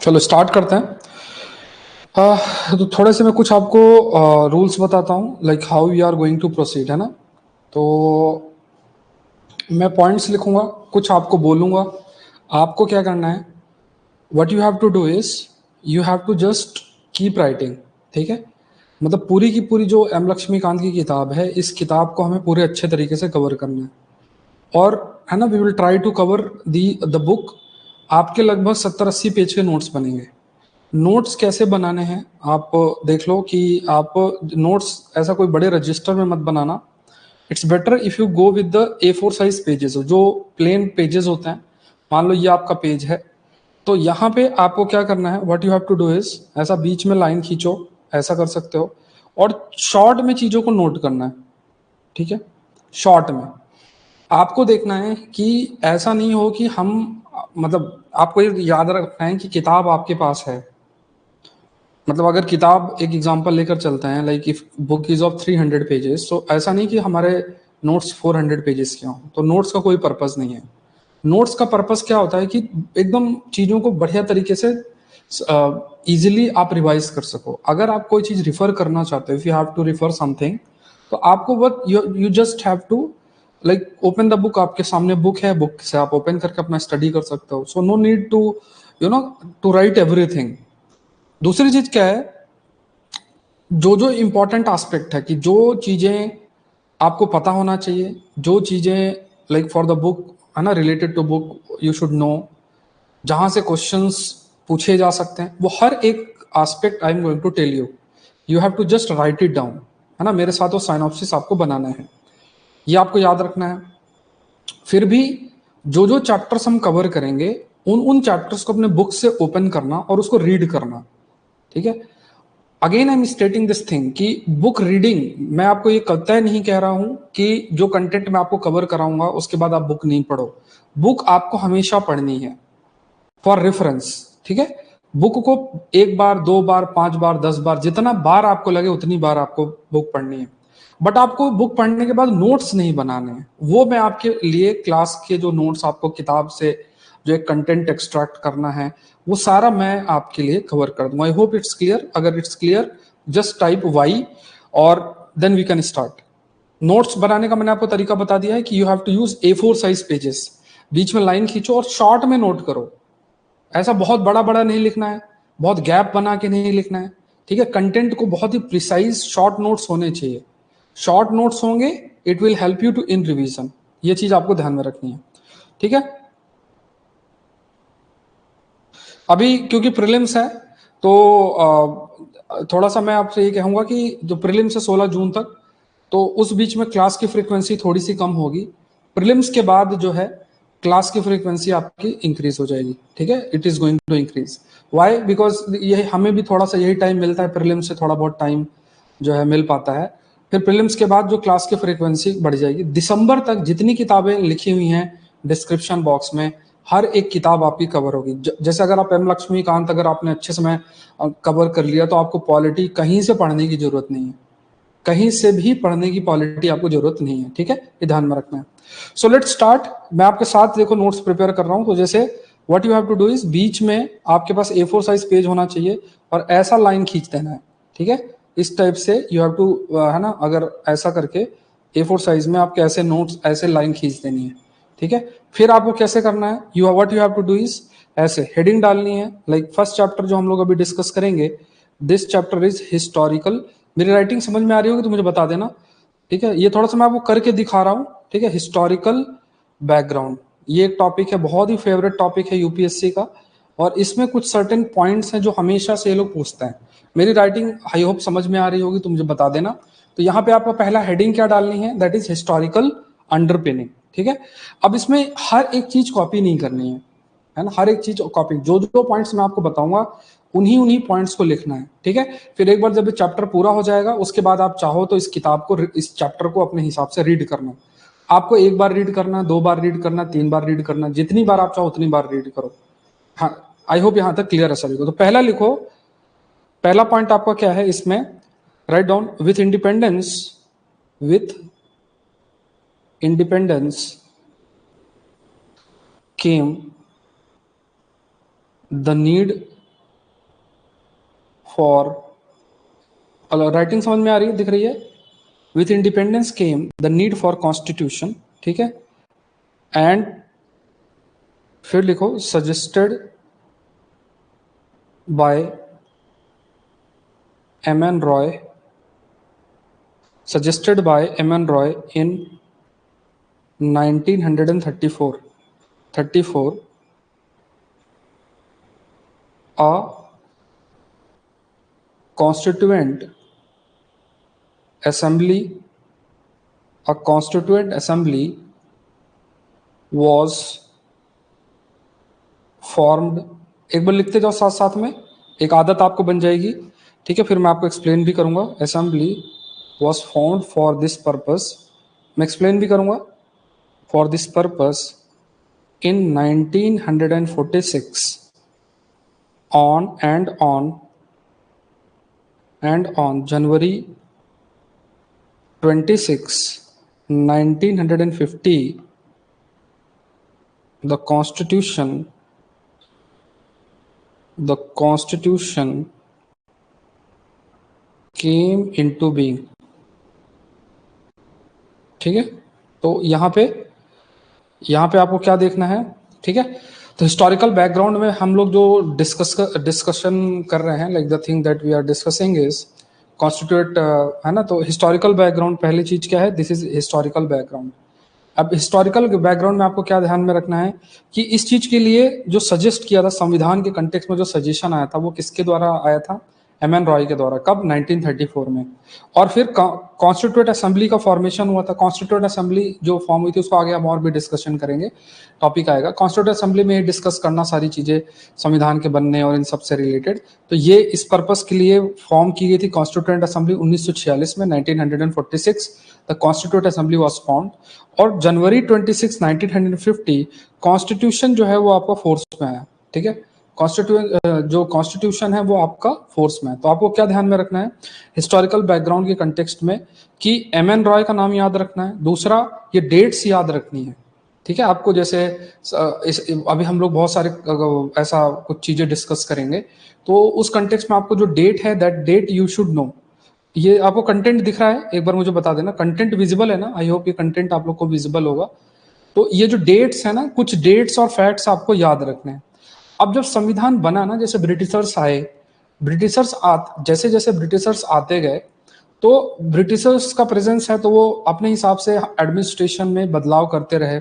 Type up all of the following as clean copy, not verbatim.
चलो स्टार्ट करते हैं। तो थोड़े से मैं कुछ आपको रूल्स बताता हूँ, like how we are going to proceed, है ना। तो मैं पॉइंट्स लिखूंगा, कुछ आपको बोलूंगा। आपको क्या करना है, what you have to do is you have to just keep writing. ठीक है, मतलब पूरी की पूरी जो एम लक्ष्मीकांत की किताब है, इस किताब को हमें पूरे अच्छे तरीके से कवर करना है। और है ना, we will try to cover the the book. आपके लगभग 70-80 पेज के नोट्स बनेंगे। नोट्स कैसे बनाने हैं आप देख लो कि आप नोट्स ऐसा कोई बड़े रजिस्टर में मत बनाना। It's better if you go with the A4 size pages, जो प्लेन पेजेस होते हैं। मान लो ये आपका पेज है, तो यहाँ पे आपको क्या करना है, what you have to do is ऐसा बीच में लाइन खींचो, ऐसा कर सकते हो। और शॉर्ट में चीजों को नोट करना है। ठीक है, शॉर्ट में आपको देखना है कि ऐसा नहीं हो कि हम, मतलब आपको ये याद रखना है कि किताब आपके पास है। मतलब अगर किताब, एक एग्जांपल लेकर चलते हैं, like if book is of 300 pages, तो ऐसा नहीं कि हमारे नोट्स 400 पेजेस के हों, तो नोट्स का कोई पर्पस नहीं है। नोट्स का पर्पस क्या होता है कि एकदम चीजों को बढ़िया तरीके से इजीली आप रिवाइज कर सको। अगर आप कोई चीज रिफर करना चाहते हो, if you have to refer something, तो आपको वो you just have to like open the book. आपके सामने बुक है, बुक से आप ओपन करके अपना स्टडी कर सकते हो। So no need to you know to write everything. दूसरी चीज क्या है, जो जो इम्पोर्टेंट एस्पेक्ट है, कि जो चीजें आपको पता होना चाहिए, जो चीजें लाइक फॉर द बुक, है ना, related to book you should know, जहां से क्वेश्चंस पूछे जा सकते हैं, वो हर एक aspect I am going to tell you. You have to just write it down, है ना। मेरे साथ वो साइनॉप्सिस आपको बनाना है, ये आपको याद रखना है। फिर भी जो जो चैप्टर्स हम कवर करेंगे, उन उन चैप्टर्स को अपने बुक से ओपन करना और उसको रीड करना। ठीक है, again I am स्टेटिंग this thing कि बुक रीडिंग, मैं आपको ये तय नहीं कह रहा हूं कि जो कंटेंट मैं आपको कवर कराऊंगा उसके बाद आप बुक नहीं पढ़ो। बुक आपको हमेशा पढ़नी है फॉर रेफरेंस। ठीक है, बुक को एक बार, दो बार, 5 बार, 10 बार, जितना बार आपको लगे उतनी बार आपको बुक पढ़नी है। बट आपको बुक पढ़ने के बाद नोट्स नहीं बनाने हैं। वो मैं आपके लिए क्लास के जो नोट्स आपको किताब से जो एक कंटेंट एक्सट्रैक्ट करना है, वो सारा मैं आपके लिए कवर कर दूंगा। I hope it's clear. अगर it's clear, just type Y और then we can start. Notes बनाने का मैंने आपको तरीका बता दिया है कि you have to use A4 size pages. बीच में लाइन खींचो और शॉर्ट में नोट करो। ऐसा बहुत बड़ा बड़ा नहीं लिखना है, बहुत गैप बना के नहीं लिखना है। ठीक है, कंटेंट को बहुत ही प्रिसाइज शॉर्ट नोट्स होने चाहिए। शॉर्ट नोट्स होंगे, it will help you to in revision. ये चीज आपको ध्यान में रखनी है। ठीक है, अभी क्योंकि प्रीलिम्स है, तो थोड़ा सा मैं आपसे ये कहूंगा कि जो प्रीलिम्स है 16 जून तक, तो उस बीच में क्लास की फ्रीक्वेंसी थोड़ी सी कम होगी। प्रीलिम्स के बाद जो है क्लास की फ्रीक्वेंसी आपकी इंक्रीज हो जाएगी। ठीक है, it is going to increase. Why? Because ये हमें भी थोड़ा सा यही टाइम मिलता है, प्रीलिम्स से थोड़ा बहुत टाइम जो है मिल पाता है। फिर प्रीलिम्स के बाद जो क्लास की फ्रीक्वेंसी बढ़ जाएगी। दिसंबर तक जितनी किताबें लिखी हुई हैं डिस्क्रिप्शन बॉक्स में, हर एक किताब आपकी कवर होगी। जैसे अगर आप एम लक्ष्मीकांत अगर आपने अच्छे समय कवर कर लिया, तो आपको पॉलिटी कहीं से पढ़ने की जरूरत नहीं है। कहीं से भी पढ़ने की पॉलिटी आपको जरूरत नहीं है। ठीक है, ये ध्यान में रखना है। So let's start. मैं आपके साथ देखो नोट्स प्रिपेयर कर रहा हूं। तो जैसे what you have to do is, बीच में आपके पास A4 साइज पेज होना चाहिए और ऐसा लाइन खींच देना है। ठीक है, इस टाइप से यू हैव टू, है ना, अगर ऐसा करके A4 साइज में आपके ऐसे नोट्स, ऐसे लाइन खींच देनी है। ठीक है, फिर आपको कैसे करना है, you what you have to do is ऐसे हेडिंग डालनी है। लाइक फर्स्ट चैप्टर जो हम लोग अभी डिस्कस करेंगे, दिस चैप्टर इज हिस्टोरिकल। मेरी राइटिंग समझ में आ रही होगी तो मुझे बता देना। ठीक है, ये थोड़ा सा मैं आपको करके दिखा रहा हूँ। ठीक है, हिस्टोरिकल बैकग्राउंड, ये एक टॉपिक है, बहुत ही फेवरेट टॉपिक है यूपीएससी का। और इसमें कुछ सर्टेन पॉइंट्स हैं जो हमेशा से ये लोग पूछते हैं। मेरी राइटिंग आई होप समझ में आ रही होगी तो मुझे बता देना। तो यहाँ पे आपको पहला हेडिंग क्या डालनी है, दैट इज हिस्टोरिकल अंडरपिनिंग। ठीक है, अब इसमें हर एक चीज कॉपी नहीं करनी है ना, हर एक चीज कॉपी, जो जो पॉइंट्स मैं आपको बताऊंगा उन्हीं उन्हीं पॉइंट्स को लिखना है। ठीक है, फिर एक बार जब चैप्टर पूरा हो जाएगा, उसके बाद आप चाहो तो इस किताब को, इस चैप्टर को अपने हिसाब से रीड करना। आपको एक बार रीड करना, 2 बार रीड करना, 3 बार रीड करना, जितनी बार आप चाहो उतनी बार रीड करो। हाँ, आई होप यहाँ तक क्लियर है सभी को। तो पहला लिखो, पहला पॉइंट आपका क्या है इसमें, write down, with independence, with independence came the need for, writing समझ में आ रही है, दिख रही है? With independence came the need for constitution, ठीक है, एंड फिर लिखो suggested by M.N. Roy, suggested by M.N. Roy in 1934, a constituent assembly was formed। एक बार लिखते जाओ साथ साथ में, एक आदत आपको बन जाएगी, ठीक है, फिर मैं आपको एक्सप्लेन भी करूंगा। Assembly was found for this purpose, मैं एक्सप्लेन भी करूंगा, for this purpose in 1946 on January 26, 1950 the constitution came into being। ठीक है, तो यहाँ पे आपको क्या देखना है, ठीक है। तो हिस्टोरिकल बैकग्राउंड में हम लोग जो डिस्कशन कर रहे हैं, like the thing that we are discussing is constitute, है ना। तो हिस्टोरिकल बैकग्राउंड पहली चीज क्या है, दिस इज हिस्टोरिकल बैकग्राउंड। अब हिस्टोरिकल बैकग्राउंड में आपको क्या ध्यान में रखना है कि इस चीज के लिए जो सजेस्ट किया था संविधान के कंटेक्स्ट में, जो सजेशन आया था वो किसके द्वारा आया था, M.N. रॉय के द्वारा। कब? 1934 में। और फिर कॉन्स्टिट्यूट असेंबली का फॉर्मेशन हुआ था। कॉन्स्टिट्यूट असेंबली जो फॉर्म हुई थी उसको आगे हम और भी डिस्कशन करेंगे, टॉपिक आएगा। कॉन्स्टिट्यूट असेंबली में डिस्कस करना सारी चीजें संविधान के बनने और इन सब से रिलेटेड। तो ये इस पर्पस के लिए फॉर्म की गई थी कॉन्स्टिट्यूएंट असेंबली 1946 में, 1946 the constitute assembly was formed. और जनवरी 26, 1950 कॉन्स्टिट्यूशन जो है वो आपका फोर्स में आया, ठीक है। जो कॉन्स्टिट्यूशन है वो आपका फोर्स में है। तो आपको क्या ध्यान में रखना है हिस्टोरिकल बैकग्राउंड के कंटेक्स्ट में कि M.N. रॉय का नाम याद रखना है। दूसरा, ये डेट्स याद रखनी है, ठीक है। आपको जैसे अभी हम लोग बहुत सारे ऐसा कुछ चीजें डिस्कस करेंगे, तो उस कंटेक्स्ट में आपको जो डेट है, that date you should know. ये आपको कंटेंट दिख रहा है, एक बार मुझे बता देना, कंटेंट विजिबल है ना? आई होप ये कंटेंट आप लोग को विजिबल होगा। तो ये जो डेट्स है ना, कुछ डेट्स और फैक्ट्स आपको याद रखने हैं। अब जब संविधान बना ना, जैसे ब्रिटिशर्स आए, जैसे जैसे ब्रिटिशर्स आते गए, तो ब्रिटिशर्स का प्रेजेंस है, तो वो अपने हिसाब से एडमिनिस्ट्रेशन में बदलाव करते रहे,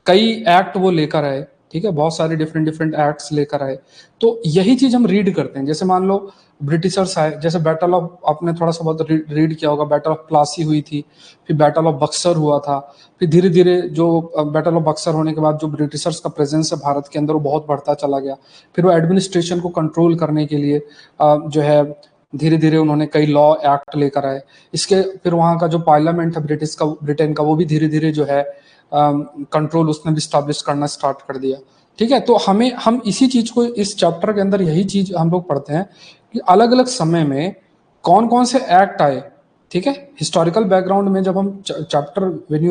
कई एक्ट वो लेकर आए, ठीक है, बहुत सारे डिफरेंट डिफरेंट एक्ट्स लेकर आए। तो यही चीज हम रीड करते हैं। जैसे मान लो ब्रिटिशर्स आए, जैसे बैटल ऑफ, आपने थोड़ा सा बहुत रीड किया होगा, बैटल ऑफ प्लासी हुई थी, फिर बैटल ऑफ बक्सर हुआ था, फिर धीरे धीरे जो बैटल ऑफ बक्सर होने के बाद जो ब्रिटिशर्स का प्रेजेंस है भारत के अंदर वो बहुत बढ़ता चला गया। फिर वो एडमिनिस्ट्रेशन को कंट्रोल करने के लिए जो है धीरे धीरे उन्होंने कई लॉ एक्ट लेकर आए। इसके फिर वहाँ का जो पार्लियामेंट है ब्रिटेन का, वो भी धीरे धीरे जो है कंट्रोल उसने भी स्टैब्लिश करना स्टार्ट कर दिया, ठीक है। तो हम इसी चीज को इस चैप्टर के अंदर यही चीज हम लोग पढ़ते हैं कि अलग अलग समय में कौन कौन से एक्ट आए, ठीक है। हिस्टोरिकल बैकग्राउंड में जब हम chapter when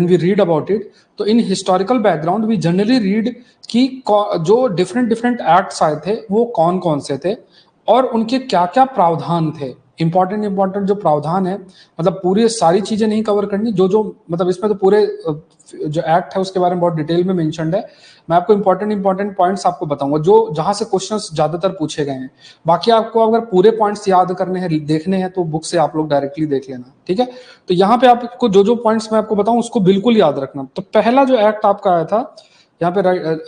we read about it, तो in historical background we generally read कि जो डिफरेंट डिफरेंट एक्ट्स आए थे वो कौन कौन से थे और उनके क्या क्या प्रावधान थे। इंपॉर्टेंट जो प्रावधान है, मतलब पूरी सारी चीजें नहीं कवर करनी, जो मतलब इसमें तो पूरे जो एक्ट है उसके बारे में बहुत डिटेल में मेंशन्ड है। मैं आपको इंपॉर्टेंट पॉइंट्स आपको बताऊंगा जो जहां से क्वेश्चंस ज्यादातर पूछे गए हैं। बाकी आपको अगर पूरे पॉइंट्स याद करने हैं, देखने हैं, तो बुक से आप लोग डायरेक्टली देख लेना, ठीक है। तो यहाँ पे आपको जो पॉइंट्स मैं आपको बताऊं उसको बिल्कुल याद रखना। तो पहला जो एक्ट आपका आया था, यहाँ पे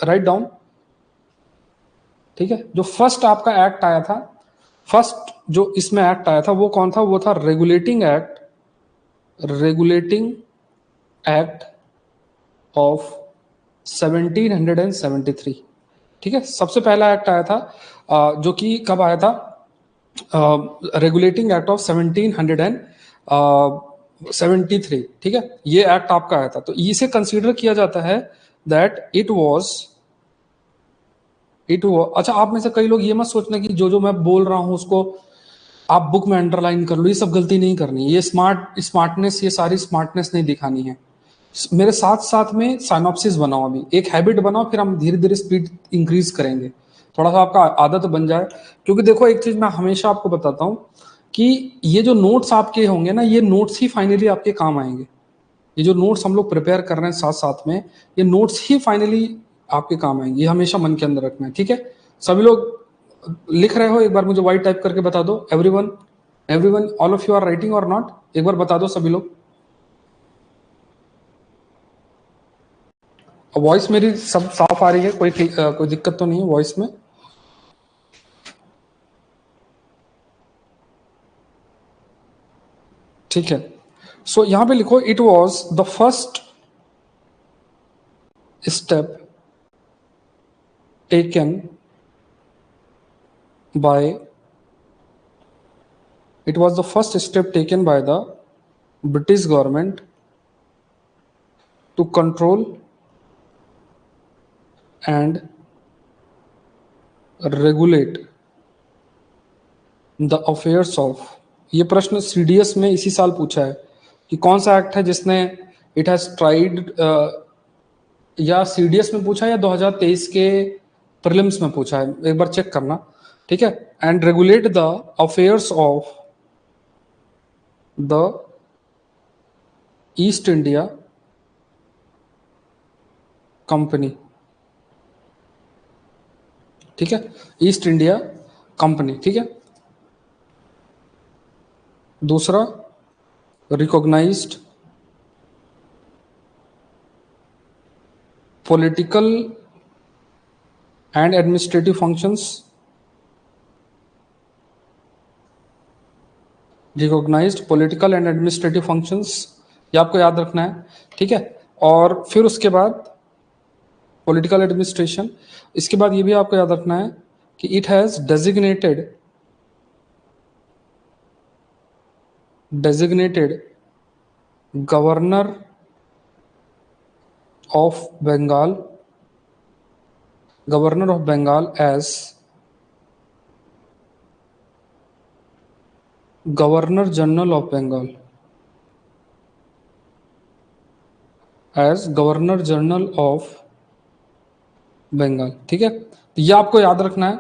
राइट डाउन, ठीक है। जो फर्स्ट आपका एक्ट आया था, फर्स्ट जो इसमें एक्ट आया था वो कौन था? वो था रेगुलेटिंग एक्ट ऑफ 1773, ठीक है। सबसे पहला एक्ट आया था जो कि कब आया था? रेगुलेटिंग एक्ट ऑफ 1773, ठीक है। ये एक्ट आपका आया था। तो इसे कंसीडर किया जाता है दैट इट वॉज अच्छा, आप में से कई लोग ये मत सोचना कि जो मैं बोल रहा हूं उसको आप बुक में अंडरलाइन कर लो, ये सब गलती नहीं करनी। ये स्मार्टनेस, ये सारी स्मार्टनेस नहीं दिखानी है। मेरे साथ साथ में साइनॉप्सिस बनाओ, अभी एक हैबिट बनाओ, फिर हम धीरे धीरे स्पीड इंक्रीज करेंगे। थोड़ा सा आपका आदत बन जाए। क्योंकि देखो एक चीज मैं हमेशा आपको बताता हूँ कि ये जो नोट्स आपके होंगे ना, ये नोट्स ही फाइनली आपके काम आएंगे। ये जो नोट्स हम लोग प्रिपेयर कर रहे हैं साथ साथ में, ये नोट्स ही फाइनली आपके काम आएंगे। ये हमेशा मन के अंदर रखना है, ठीक है। सभी लोग लिख रहे हो, एक बार मुझे वाइट टाइप करके बता दो। Everyone, everyone, all of you are writing और नॉट, एक बार बता दो सभी लोग। वॉइस मेरी सब साफ आ रही है? कोई दिक्कत तो नहीं है वॉइस में? ठीक है। सो यहां पे लिखो, it was the first step taken by it was the first step taken by the British government to control and regulate the affairs of. ये प्रश्न सीडीएस में इसी साल पूछा है कि कौन सा एक्ट है जिसने इट हैज ट्राइड, या सीडीएस में पूछा है या 2023 के प्रीलिम्स में पूछा है, एक बार चेक करना, ठीक है। And regulate the affairs of the East India Company, ठीक है, ईस्ट इंडिया कंपनी, ठीक है। दूसरा, recognised political and administrative functions, recognised political and administrative functions, ये आपको याद रखना है, ठीक है। और फिर उसके बाद पॉलिटिकल एडमिनिस्ट्रेशन, इसके बाद ये भी आपको याद रखना है कि it has designated governor of Bengal, governor of Bengal as governor general of Bengal, as governor general of Bengal, ठीक है। तो ये आपको याद रखना है,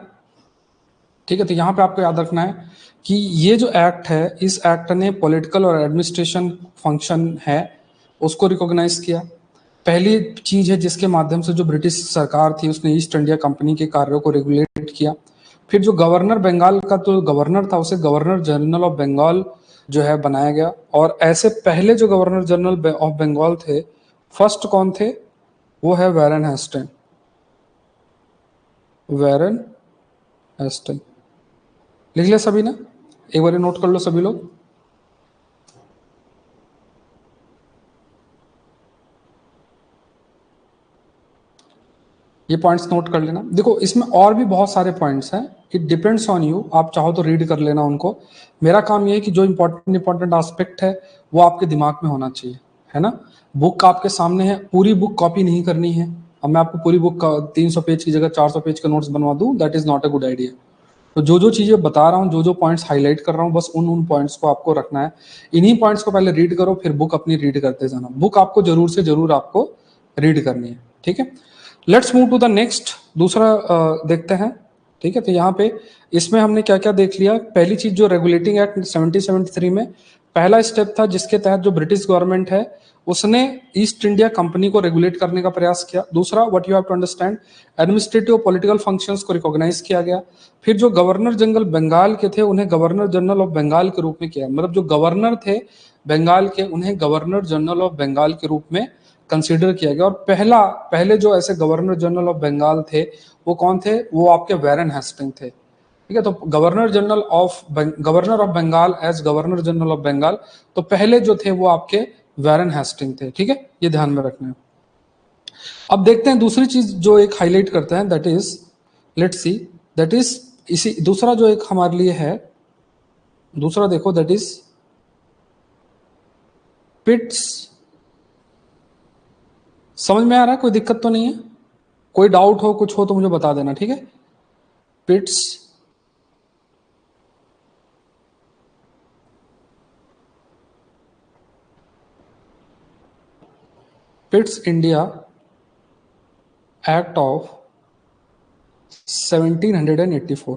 ठीक है। तो यहाँ पे आपको याद रखना है कि ये जो एक्ट है, इस एक्ट ने पॉलिटिकल और एडमिनिस्ट्रेशन फंक्शन है उसको रिकॉग्नाइज किया। पहली चीज है जिसके माध्यम से जो ब्रिटिश सरकार थी उसने ईस्ट इंडिया कंपनी के कार्यों को रेगुलेट किया। फिर जो गवर्नर बंगाल का तो गवर्नर था, उसे गवर्नर जनरल ऑफ बंगाल जो है बनाया गया। और ऐसे पहले जो गवर्नर जनरल ऑफ बंगाल थे, फर्स्ट कौन थे? वो है वैरन हेस्टिंग, वैरन हेस्टिंग। लिख लिया सभी ने? एक बार नोट कर लो सभी लोग। ये पॉइंट्स नोट कर लेना। देखो इसमें और भी बहुत सारे पॉइंट्स हैं, इट डिपेंड्स ऑन यू, आप चाहो तो रीड कर लेना उनको। मेरा काम ये है कि जो इंपॉर्टेंट इंपॉर्टेंट एस्पेक्ट है वो आपके दिमाग में होना चाहिए, है ना। बुक आपके सामने है, पूरी बुक कॉपी नहीं करनी है। अब मैं आपको पूरी बुक का 300 पेज की जगह 400 पेज का नोट्स बनवा दूं, that is not a good idea. तो जो जो चीजें बता रहा हूँ, जो जो पॉइंट्स हाईलाइट कर रहा हूँ, बस उन उन पॉइंट्स को आपको रखना है। इन्हीं पॉइंट्स को पहले रीड करो, फिर बुक अपनी रीड करते जाना। बुक आपको जरूर से जरूर आपको रीड करनी है, ठीक है। Let's move to the next, दूसरा देखते हैं, ठीक है। तो यहाँ पे इसमें हमने क्या क्या देख लिया। पहली चीज जो रेगुलेटिंग एक्ट 1773 में पहला स्टेप था, जिसके तहत जो ब्रिटिश गवर्नमेंट है उसने ईस्ट इंडिया कंपनी को रेगुलेट करने का प्रयास किया। दूसरा, what you have to understand, administrative political functions को रिकॉग्नाइज किया गया। फिर जो गवर्नर जनरल बंगाल के थे उन्हें गवर्नर जनरल ऑफ बंगाल के रूप में किया, मतलब जो गवर्नर थे बंगाल के उन्हें गवर्नर जनरल ऑफ बंगाल के रूप में कंसीडर किया गया। और पहले जो ऐसे गवर्नर जनरल ऑफ बंगाल थे वो कौन थे? वो आपके वैरन हेस्टिंग थे, ठीक है। तो governor of Bengal as governor general of Bengal, तो पहले जो थे वो आपके वैरन हेस्टिंग थे, ठीक है। ये ध्यान में रखना है। अब देखते हैं दूसरी चीज जो एक हाईलाइट करते हैं, that is, let's see, that is, इसी दूसरा जो एक हमारे लिए है, दूसरा देखो, दैट इज पिट्स। समझ में आ रहा है? कोई दिक्कत तो नहीं है? कोई डाउट हो, कुछ हो तो मुझे बता देना, ठीक है। Pitt's Pitt's India act of 1784,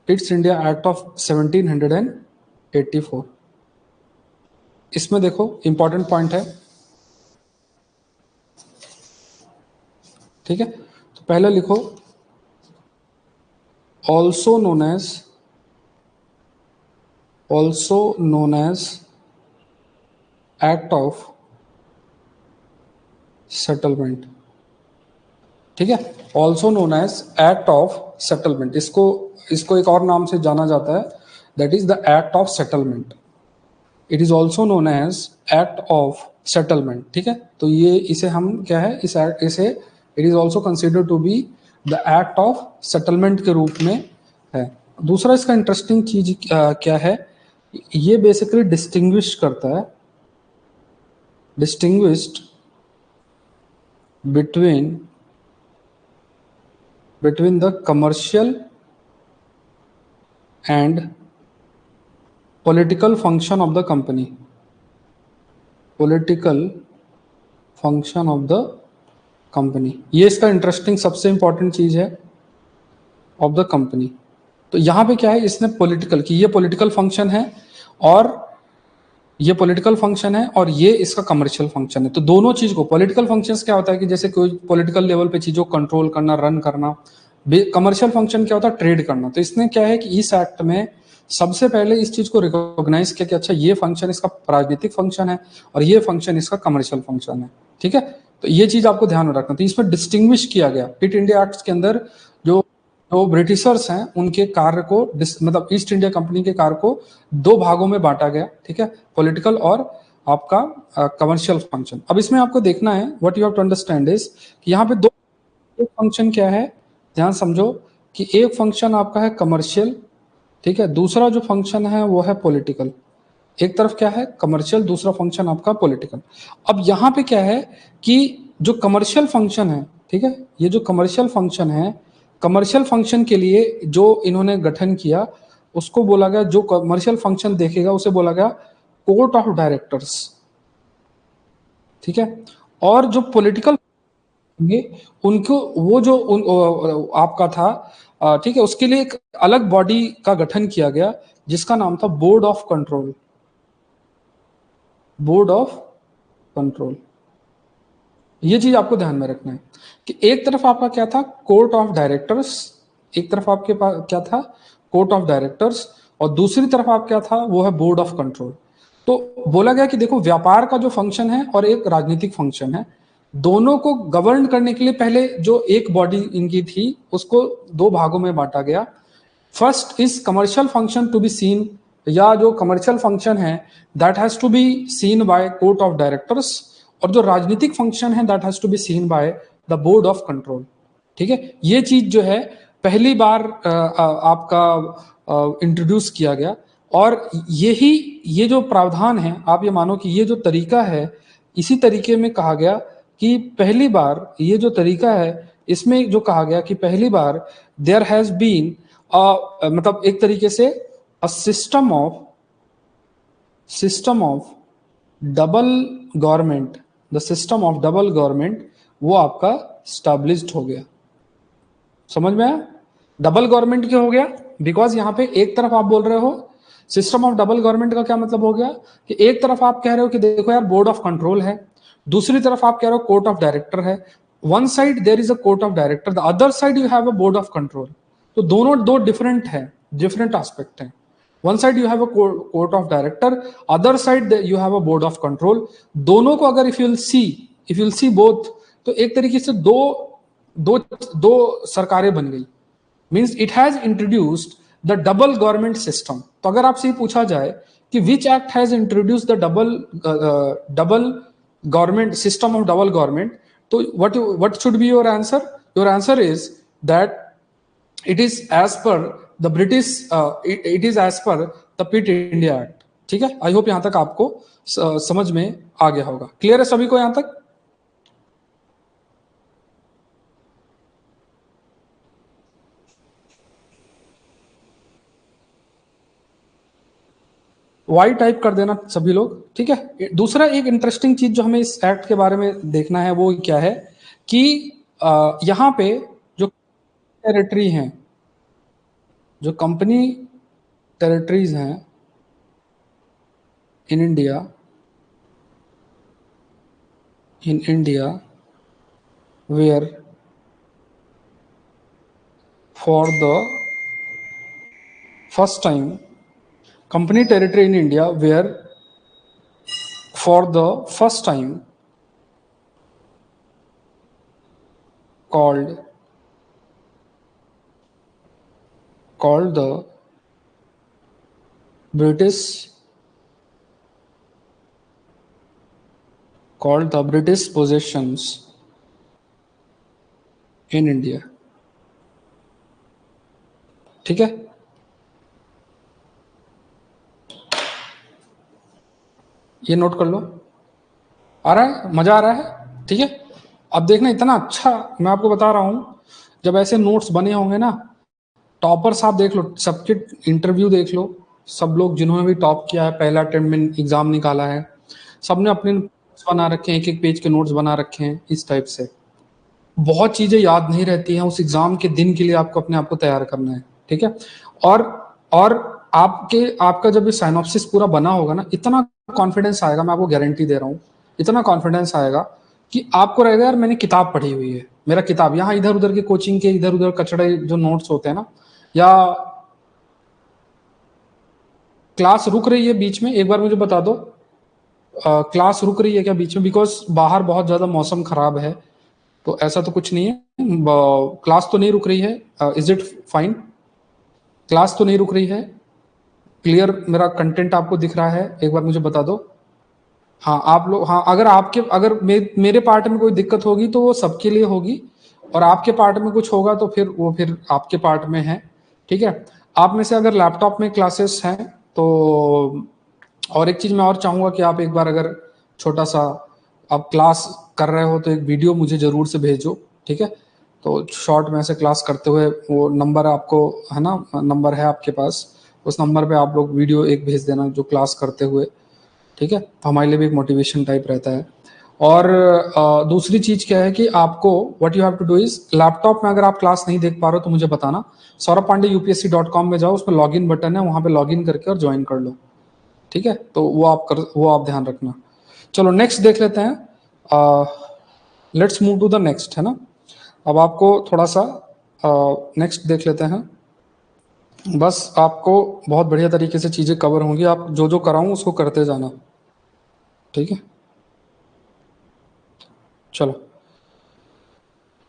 east India act of 1784। इसमें देखो इंपॉर्टेंट पॉइंट है, ठीक है। तो पहले लिखो also known as act of settlement, ठीक है। Also known as act of settlement, इसको एक और नाम से जाना जाता है, that is the act of settlement. It is also known as act of settlement, ठीक है। तो ये इसे हम क्या है, इसे it is also consider to be the act of settlement के रूप में है। दूसरा इसका इंटरेस्टिंग चीज क्या है, ये बेसिकली डिस्टिंग्विश करता है, distinguished between the commercial and political function of the company, ये इसका इंटरेस्टिंग सबसे इंपॉर्टेंट चीज है, ऑफ द कंपनी। तो यहां पे क्या है, इसने पॉलिटिकल की, ये पॉलिटिकल फंक्शन है और ये पॉलिटिकल फंक्शन है और ये इसका कमर्शियल फंक्शन है। तो दोनों चीज को, पॉलिटिकल फंक्शंस क्या होता है कि जैसे कोई पॉलिटिकल लेवल पे चीजों को कंट्रोल करना, रन करना। कमर्शियल फंक्शन क्या होता है, ट्रेड करना। तो इसने क्या है कि इस एक्ट में सबसे पहले इस चीज को रिकॉग्नाइज किया कि अच्छा ये फंक्शन इसका राजनीतिक फंक्शन है और ये फंक्शन इसका कमर्शियल फंक्शन है, ठीक है। तो ये चीज आपको ध्यान में रखना। तो इसमें डिस्टिंग्विश किया गया क्विट इंडिया एक्ट के अंदर, जो जो ब्रिटिशर्स हैं उनके कार्य को, मतलब ईस्ट इंडिया कंपनी के कार्य को दो भागों में बांटा गया, ठीक है, पॉलिटिकल और आपका कमर्शियल फंक्शन। अब इसमें आपको देखना है, what you have to understand is कि यहाँ पे दो, एक फंक्शन क्या है, ध्यान समझो कि एक फंक्शन आपका है कमर्शियल, ठीक है, दूसरा जो फंक्शन है वो है पॉलिटिकल। एक तरफ क्या है कमर्शियल, दूसरा फंक्शन आपका पॉलिटिकल। अब यहाँ पे क्या है कि जो कमर्शियल फंक्शन है, ठीक है, ये जो कमर्शियल फंक्शन है, कमर्शियल फंक्शन के लिए जो इन्होंने गठन किया उसको बोला गया, जो कमर्शियल फंक्शन देखेगा उसे बोला गया कोर्ट ऑफ डायरेक्टर्स, ठीक है। और जो पॉलिटिकल उनको वो जो आपका था, ठीक है, उसके लिए एक अलग बॉडी का गठन किया गया जिसका नाम था board of control, board of control. ये चीज आपको ध्यान में रखना है कि एक तरफ आपका क्या था, कोर्ट ऑफ डायरेक्टर्स, एक तरफ आपके पास क्या था, कोर्ट ऑफ डायरेक्टर्स, और दूसरी तरफ आप क्या था, वो है बोर्ड ऑफ कंट्रोल। तो बोला गया कि देखो व्यापार का जो फंक्शन है और एक राजनीतिक फंक्शन है, दोनों को गवर्न करने के लिए पहले जो एक बॉडी इनकी थी उसको दो भागों में बांटा गया। First is commercial function to be seen, या जो कमर्शियल फंक्शन है that has to be seen by court of directors, और जो राजनीतिक फंक्शन है that has to be seen by the board of control, ठीक है। ये चीज जो है पहली बार आपका इंट्रोड्यूस किया गया, और यही ये जो प्रावधान है, आप ये मानो कि ये जो तरीका है, इसी तरीके में कहा गया कि पहली बार ये जो तरीका है इसमें जो कहा गया कि पहली बार देयर हैज बीन मतलब एक तरीके से a system of double government, the system of double government वो आपका स्टैब्लिश्ड हो गया। समझ में आया? डबल गवर्नमेंट क्यों हो गया? बिकॉज यहाँ पे एक तरफ आप बोल रहे हो सिस्टम ऑफ डबल गवर्नमेंट का क्या मतलब हो गया कि एक तरफ आप कह रहे हो कि देखो यार बोर्ड ऑफ कंट्रोल है, दूसरी तरफ आप कह रहे हो कोर्ट ऑफ डायरेक्टर है। One side there is a court of director, the other side you have a board of control. तो दोनों दो डिफरेंट है, डिफरेंट एस्पेक्ट है। One side you have a court of director, other side you have a board of control. दोनों को अगर if you will see both, तो एक तरीके से दो दो दो सरकारें बन गई। Means it has introduced the double government system. तो अगर आपसे ये पूछा जाए कि which act has introduce the double government system of double government, तो what should be your answer? Your answer is that it is as per the British, it is as per the Pitt India Act। ठीक है, I hope यहां तक आपको समझ में आ गया होगा। क्लियर है सभी को यहां तक? वाई टाइप कर देना सभी लोग, ठीक है। दूसरा एक इंटरेस्टिंग चीज जो हमें इस एक्ट के बारे में देखना है वो क्या है कि यहाँ पे जो टेरिटरी हैं, जो कंपनी टेरिटरीज हैं in India, where for the first time, company territory in India where for the first time called the British possessions in India। ठीक है, ये नोट कर लो। आ रहा है, मजा आ रहा है? ठीक है, अब देखना इतना अच्छा मैं आपको बता रहा हूं, जब ऐसे नोट्स बने होंगे ना, टॉपर्स आप देख लो, सबके इंटरव्यू देख लो, सब लोग जिन्होंने भी टॉप किया है, पहला अटेम्प्ट में एग्जाम निकाला है, सबने अपने नोट्स बना रखे हैं, एक एक पेज के नोट्स बना रखे हैं इस टाइप से। बहुत चीजें याद नहीं रहती हैं, उस एग्जाम के दिन के लिए आपको अपने आप को तैयार करना है। ठीक है, और और आपका जब ये साइनॉप्सिस पूरा बना होगा ना, इतना कॉन्फिडेंस आएगा, मैं आपको गारंटी दे रहा हूँ, इतना कॉन्फिडेंस आएगा कि आपको रहेगा यार मैंने किताब पढ़ी हुई है, मेरा किताब यहाँ इधर उधर के कोचिंग के इधर उधर कचड़े जो नोट्स होते हैं ना, या क्लास रुक रही है बीच में, एक बार मुझे बता दो, क्लास रुक रही है क्या बीच में? बिकॉज बाहर बहुत ज्यादा मौसम खराब है, तो ऐसा तो कुछ नहीं है, क्लास तो नहीं रुक रही है। Is it fine? क्लास तो नहीं रुक रही है? क्लियर मेरा कंटेंट आपको दिख रहा है? एक बार मुझे बता दो। हाँ आप लोग, हाँ अगर मेरे पार्ट में कोई दिक्कत होगी तो वो सबके लिए होगी, और आपके पार्ट में कुछ होगा तो फिर आपके पार्ट में है। ठीक है, आप में से अगर लैपटॉप में क्लासेस हैं तो, और एक चीज मैं और चाहूंगा कि आप एक बार अगर छोटा सा आप क्लास कर रहे हो तो एक वीडियो मुझे जरूर से भेजो। ठीक है, तो शॉर्ट में से क्लास करते हुए वो नंबर आपको है ना, नंबर है आपके पास, उस नंबर पे आप लोग वीडियो एक भेज देना जो क्लास करते हुए। ठीक है, तो हमारे लिए भी एक मोटिवेशन टाइप रहता है। और दूसरी चीज क्या है कि आपको what you have to do is, laptop में अगर आप क्लास नहीं देख पा रहे हो तो मुझे बताना, सौरभ पांडे UPSC.com में जाओ, उसमें लॉगिन बटन है, वहां पे लॉगिन करके और ज्वाइन कर लो। ठीक है, तो वो आप ध्यान रखना। चलो नेक्स्ट देख लेते हैं, let's move to the next, है ना। अब आपको थोड़ा सा नेक्स्ट देख लेते हैं, बस आपको बहुत बढ़िया तरीके से चीजें कवर होंगी, आप जो जो कराऊं उसको करते जाना। ठीक है, चलो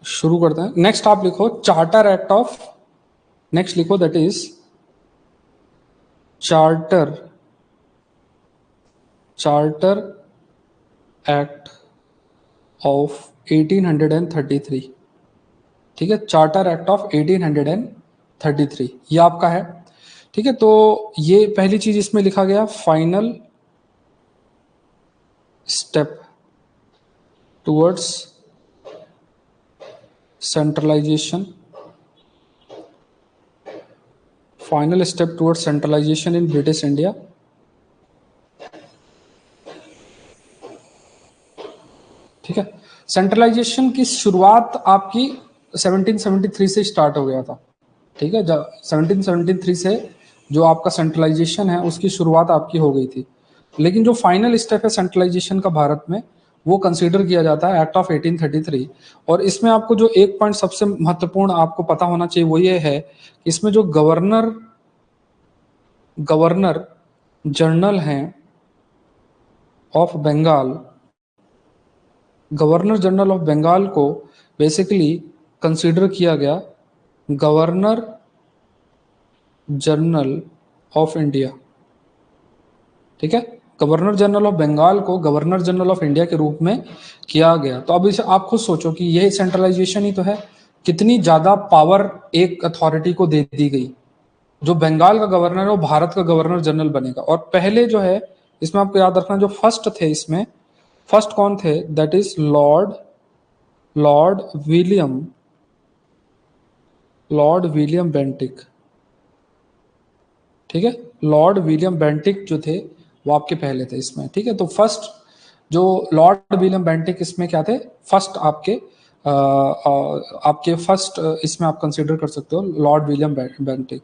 शुरू करते हैं। नेक्स्ट आप लिखो चार्टर एक्ट ऑफ, नेक्स्ट लिखो that is charter charter act of 1833। ठीक है, चार्टर एक्ट ऑफ 1833 ये आपका है। ठीक है, तो ये पहली चीज इसमें लिखा गया, final step towards centralisation, final step towards centralisation in British India. ठीक है, सेंट्रलाइजेशन की शुरुआत आपकी 1773 से स्टार्ट हो गया था। ठीक है, जब 1773 से जो आपका सेंट्रलाइजेशन है उसकी शुरुआत आपकी हो गई थी, लेकिन जो फाइनल स्टेप है सेंट्रलाइजेशन का भारत में, वो कंसीडर किया जाता है एक्ट ऑफ 1833। और इसमें आपको जो एक पॉइंट सबसे महत्वपूर्ण आपको पता होना चाहिए वो ये है, इसमें जो गवर्नर जनरल हैं of Bengal, governor general of Bengal को बेसिकली कंसीडर किया गया गवर्नर जनरल ऑफ इंडिया। ठीक है, गवर्नर जनरल ऑफ बंगाल को गवर्नर जनरल ऑफ इंडिया के रूप में किया गया। तो अब इसे आप खुद सोचो कि यह सेंट्रलाइजेशन ही तो है, कितनी ज्यादा पावर एक अथॉरिटी को दे दी गई। जो बंगाल का गवर्नर है वो भारत का गवर्नर जनरल बनेगा। और पहले जो है इसमें आपको याद रखना, जो फर्स्ट थे इसमें, फर्स्ट कौन थे? That is Lord William Bentinck. ठीक है, लॉर्ड विलियम बेंटिक जो थे वो आपके पहले थे इसमें। ठीक है, तो फर्स्ट जो लॉर्ड विलियम बेंटिक इसमें क्या थे? फर्स्ट आपके आपके फर्स्ट इसमें आप कंसिडर कर सकते हो लॉर्ड विलियम बेंटिक।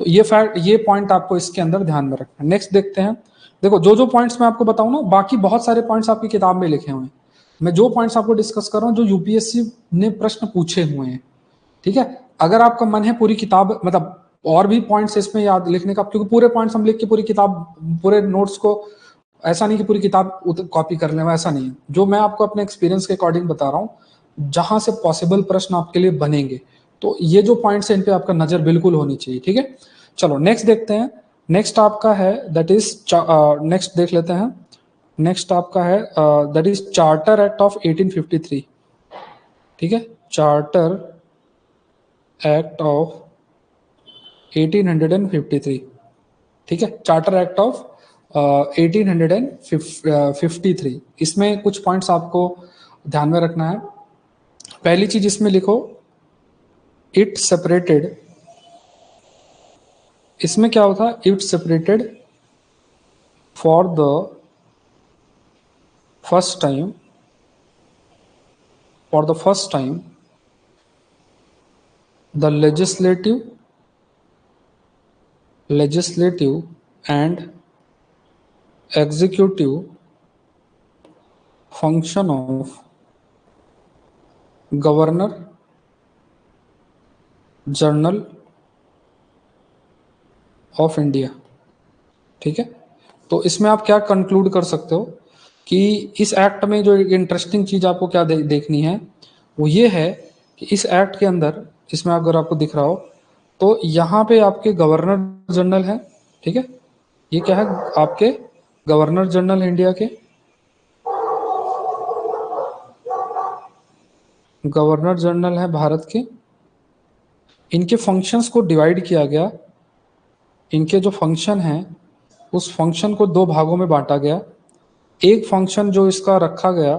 तो ये फैक्ट, ये पॉइंट आपको इसके अंदर ध्यान में रखना है। नेक्स्ट देखते हैं। देखो जो जो पॉइंट्स मैं आपको बताऊं ना, बाकी बहुत सारे पॉइंट्स आपकी किताब में लिखे हुए हैं। मैं जो पॉइंट्स आपको डिस्कस कर रहा हूँ जो यूपीएससी ने प्रश्न पूछे हुए हैं, ठीक है। अगर आपका मन है पूरी किताब, मतलब और भी पॉइंट्स इसमें याद लिखने का, क्योंकि पूरे पॉइंट्स हम लिख के पूरी किताब, पूरे नोट्स को, ऐसा नहीं कि पूरी किताब कॉपी कर लें, ऐसा नहीं है। जो मैं आपको अपने एक्सपीरियंस के अकॉर्डिंग बता रहा हूँ, जहां से पॉसिबल प्रश्न आपके लिए बनेंगे, तो ये जो पॉइंट्स है इन पे आपका नजर बिल्कुल होनी चाहिए, ठीक है। चलो नेक्स्ट देखते हैं। नेक्स्ट आपका है दैट इज, नेक्स्ट देख लेते हैं। नेक्स्ट आपका है that is charter act of 1853, ठीक है। चार्टर एक्ट ऑफ 1853, ठीक है। चार्टर एक्ट ऑफ 1853, इसमें कुछ पॉइंट्स आपको ध्यान में रखना है। पहली चीज इसमें लिखो, इट सेपरेटेड, इसमें क्या होता है, it separated for the first time, for the first time the legislative and executive function of governor general of India, ठीक है। तो इसमें आप क्या कंक्लूड कर सकते हो कि इस एक्ट में जो इंटरेस्टिंग चीज आपको क्या देखनी है, वो ये है कि इस एक्ट के अंदर, इसमें अगर आपको दिख रहा हो तो यहाँ पे आपके गवर्नर जनरल है, ठीक है। ये क्या है, आपके गवर्नर जनरल इंडिया के, गवर्नर जनरल है भारत के। इनके फंक्शंस को डिवाइड किया गया, इनके जो फंक्शन हैं उस फंक्शन को दो भागों में बांटा गया। एक फंक्शन जो इसका रखा गया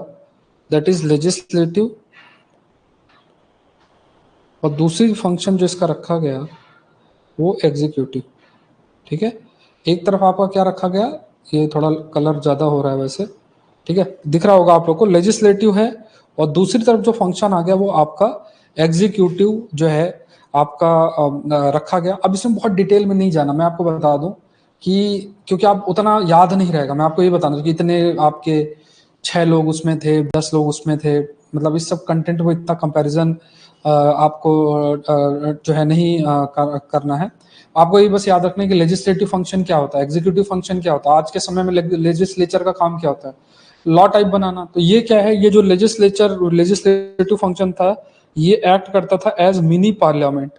दैट इज लेजिस्लेटिव, और दूसरी फंक्शन जो इसका रखा गया वो एग्जीक्यूटिव, ठीक है। एक तरफ आपका क्या रखा गया, ये थोड़ा कलर ज़्यादा हो रहा है वैसे, ठीक है, दिख रहा होगा आप लोग को, लेजिस्लेटिव है, और दूसरी तरफ जो फंक्शन आ गया वो आपका एग्जीक्यूटिव जो है आपका रखा गया। अब इसमें बहुत डिटेल में नहीं जाना, मैं आपको बता दूं कि क्योंकि आप उतना याद नहीं रहेगा, मैं आपको ये बता दूं कि इतने आपके 6 लोग उसमें थे, 10 लोग उसमें थे, मतलब इस सब कंटेंट में इतना कंपैरिजन आपको जो है नहीं करना है। आपको ये बस याद रखना है कि लेजिस्लेटिव फंक्शन क्या होता है, एग्जीक्यूटिव फंक्शन क्या होता है, आज के समय में लेजिस्लेचर का काम क्या होता है, लॉ टाइप बनाना। तो ये क्या है, ये जो लेजिस्लेटिव फंक्शन था, ये एक्ट करता था एज मिनी पार्लियामेंट,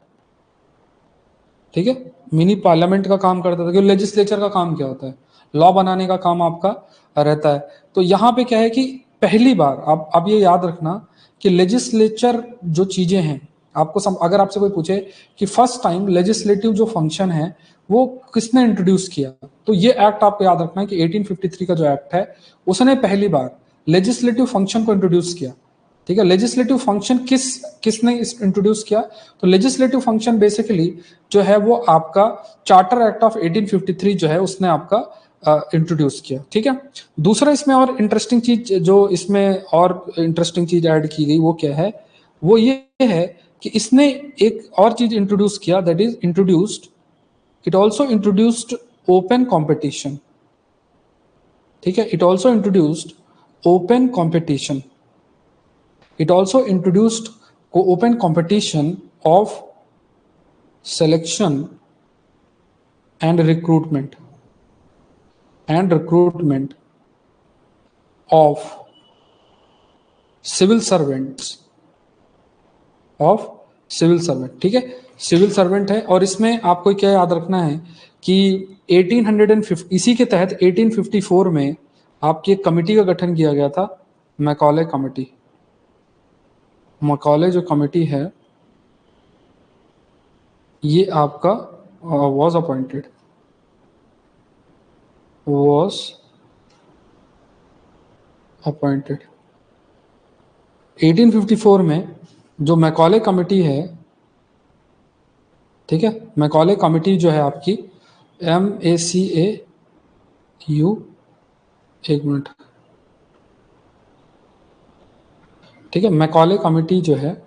ठीक है। मिनी पार्लियामेंट का काम करता था, क्योंकि लेजिस्लेचर का काम क्या होता है, लॉ बनाने का काम आपका रहता है। तो यहाँ पे क्या है कि पहली बार आप ये याद रखना कि लेजिस्लेचर जो चीजें हैं, आपको अगर आपसे कोई पूछे कि फर्स्ट टाइम लेजिस्लेटिव जो फंक्शन है वो किसने इंट्रोड्यूस किया, तो ये एक्ट आपको याद रखना है कि 1853 का जो एक्ट है उसने पहली बार लेजिस्लेटिव फंक्शन को इंट्रोड्यूस किया, ठीक है। लेजिस्लेटिव फंक्शन किसने इंट्रोड्यूस किया, तो लेजिस्लेटिव फंक्शन बेसिकली जो है वो आपका चार्टर एक्ट ऑफ 1853 जो है उसने आपका इंट्रोड्यूस किया, ठीक है। दूसरा इसमें और इंटरेस्टिंग चीज, जो इसमें और इंटरेस्टिंग चीज ऐड की गई वो क्या है, वो ये है कि इसने एक और चीज इंट्रोड्यूस किया that is introduced, it also introduced open competition, ठीक है। It also introduced open competition, it also introduced open competition of selection and recruitment of civil servants, of civil servant, ठीक है। सिविल सर्वेंट है, और इसमें आपको क्या याद रखना है कि 1850 इसी के तहत 1854 में आपकी एक कमेटी का गठन किया गया था, मैकॉले कमेटी। मैकॉले जो कमेटी है ये आपका was appointed 1854 में जो मैकॉले कमेटी है, ठीक है। मैकॉले कमेटी जो है आपकी MACAU, एक मिनट, ठीक है, मैकॉले कमेटी जो है,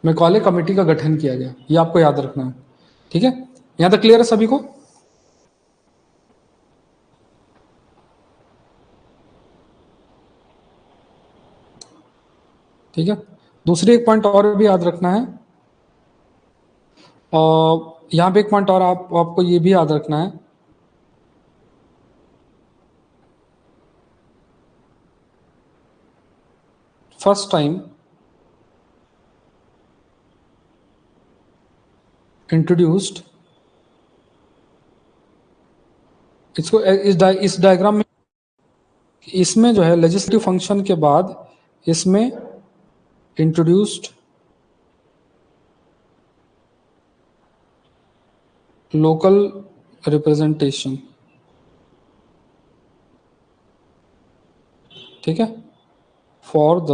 मैकॉले कमेटी का गठन किया गया, ये आपको याद रखना है। ठीक है, यहां तक क्लियर है सभी को? ठीक है, दूसरी एक पॉइंट और भी याद रखना है, और यहां पे एक पॉइंट और आपको ये भी याद रखना है, फर्स्ट टाइम इंट्रोड्यूस्ड, इसको इस डायग्राम में, इसमें जो है लेजिस्लेटिव फंक्शन के बाद इसमें इंट्रोड्यूस्ड लोकल रिप्रेजेंटेशन। ठीक है, for the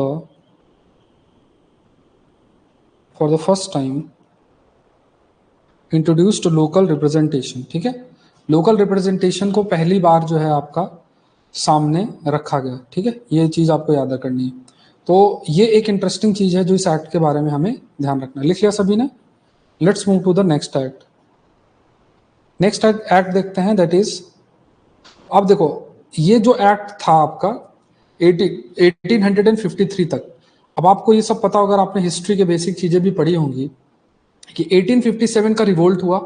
first time introduced local representation. ठीक है, लोकल रिप्रेजेंटेशन को पहली बार जो है आपका सामने रखा गया। ठीक है, ये चीज आपको याद करनी है। तो ये एक इंटरेस्टिंग चीज है जो इस एक्ट के बारे में हमें ध्यान रखना है। लिख लिया सभी ने? Let's move to the next act. Next act देखते हैं, दैट इज, अब देखो ये जो एक्ट था आपका 1853 तक। अब आपको ये सब पता, अगर आपने हिस्ट्री के बेसिक चीजें भी पढ़ी होंगी, कि 1857 का रिवोल्ट हुआ।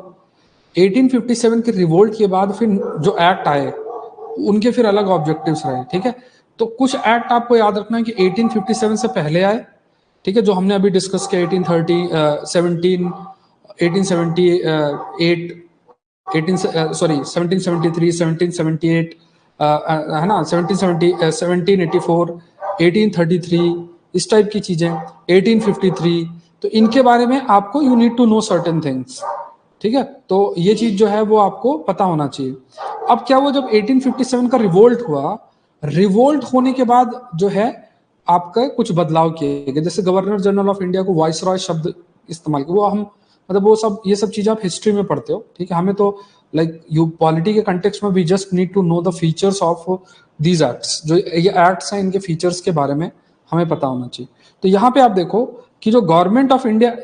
1857 के रिवोल्ट के बाद फिर जो एक्ट आए उनके फिर अलग ऑब्जेक्टिव्स रहे। ठीक है, तो कुछ एक्ट आपको याद रखना है कि 1857 से पहले आए। ठीक है, जो हमने अभी डिस्कस किया 1830 1773 1778, है ना, 1784, 1833, इस टाइप की चीजें, 1853, तो इनके बारे में आपको you need to know certain things. ठीक है, तो ये चीज जो है वो आपको पता होना चाहिए। अब क्या हुआ, जब 1857 का रिवोल्ट हुआ, रिवोल्ट होने के बाद जो है आपका कुछ बदलाव किए गए, जैसे गवर्नर जनरल ऑफ इंडिया को वॉइस रॉय शब्द इस्तेमाल किया। वो हम मतलब वो सब, ये सब चीजें आप हिस्ट्री में पढ़ते हो। ठीक है, हमें तो लाइक यू पॉलिटी के कंटेक्स्ट में we just need to know the features of these acts. जो ये एक्ट्स हैं इनके फीचर्स के बारे में हमें पता होना चाहिए। तो यहाँ पे आप देखो कि जो गवर्नमेंट ऑफ इंडिया,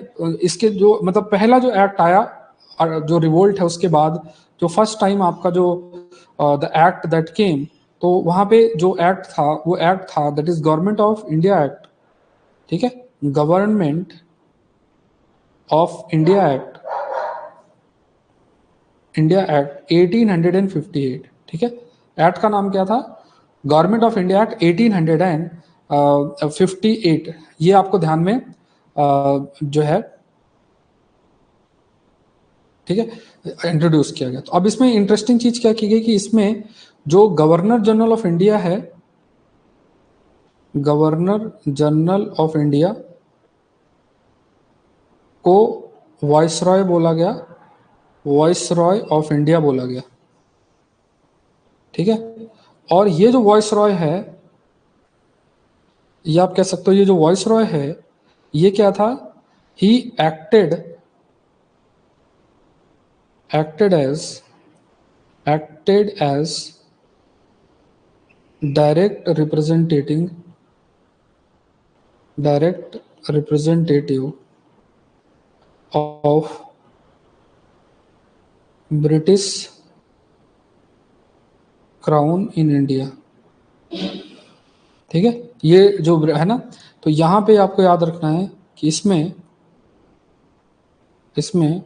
इसके जो मतलब पहला जो एक्ट आया जो रिवोल्ट है उसके बाद, जो फर्स्ट टाइम आपका जो द एक्ट दैट केम, तो वहां पे जो एक्ट था वो एक्ट था that is government of India act. ठीक है, government of India act, India act 1858। ठीक है, एक्ट का नाम क्या था? Government of India act 1858। ये आपको ध्यान में जो है, ठीक है, इंट्रोड्यूस किया गया। तो अब इसमें इंटरेस्टिंग चीज क्या की गई कि इसमें जो गवर्नर जनरल ऑफ इंडिया है, गवर्नर जनरल ऑफ इंडिया को वाइसरॉय बोला गया, वाइसरॉय ऑफ इंडिया बोला गया। ठीक है, और ये जो वाइसरॉय है, ये आप कह सकते हो, ये जो वाइसरॉय है ये क्या था? He acted acted as acted as direct representative of British crown in India. ठीक है, ये जो है ना, तो यहां पे आपको याद रखना है कि इसमें इसमें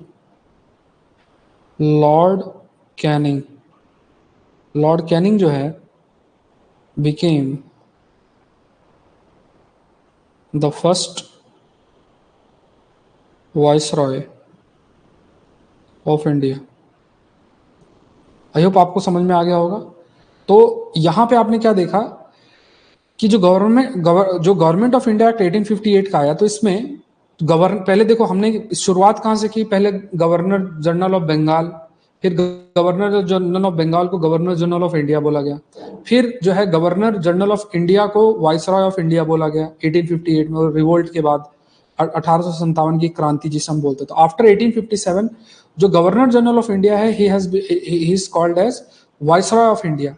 लॉर्ड कैनिंग, लॉर्ड कैनिंग जो है became the first viceroy of India. I hope आपको समझ में आ गया होगा। तो यहां पे आपने क्या देखा कि जो गवर्नमेंट ऑफ इंडिया एक्ट 1858 का आया, तो इसमें पहले देखो हमने शुरुआत कहां से की, पहले गवर्नर जनरल ऑफ बंगाल, फिर गवर्नर जनरल ऑफ बंगाल को गवर्नर जनरल ऑफ इंडिया बोला गया, फिर जो है गवर्नर जनरल ऑफ इंडिया को वाइसरॉय ऑफ इंडिया बोला गया 1858 में, और रिवोल्ट के बाद 1857 की क्रांति जिसे हम बोलते। तो आफ्टर 1857 जो गवर्नर जनरल ऑफ इंडिया है, he is called as viceroy of India,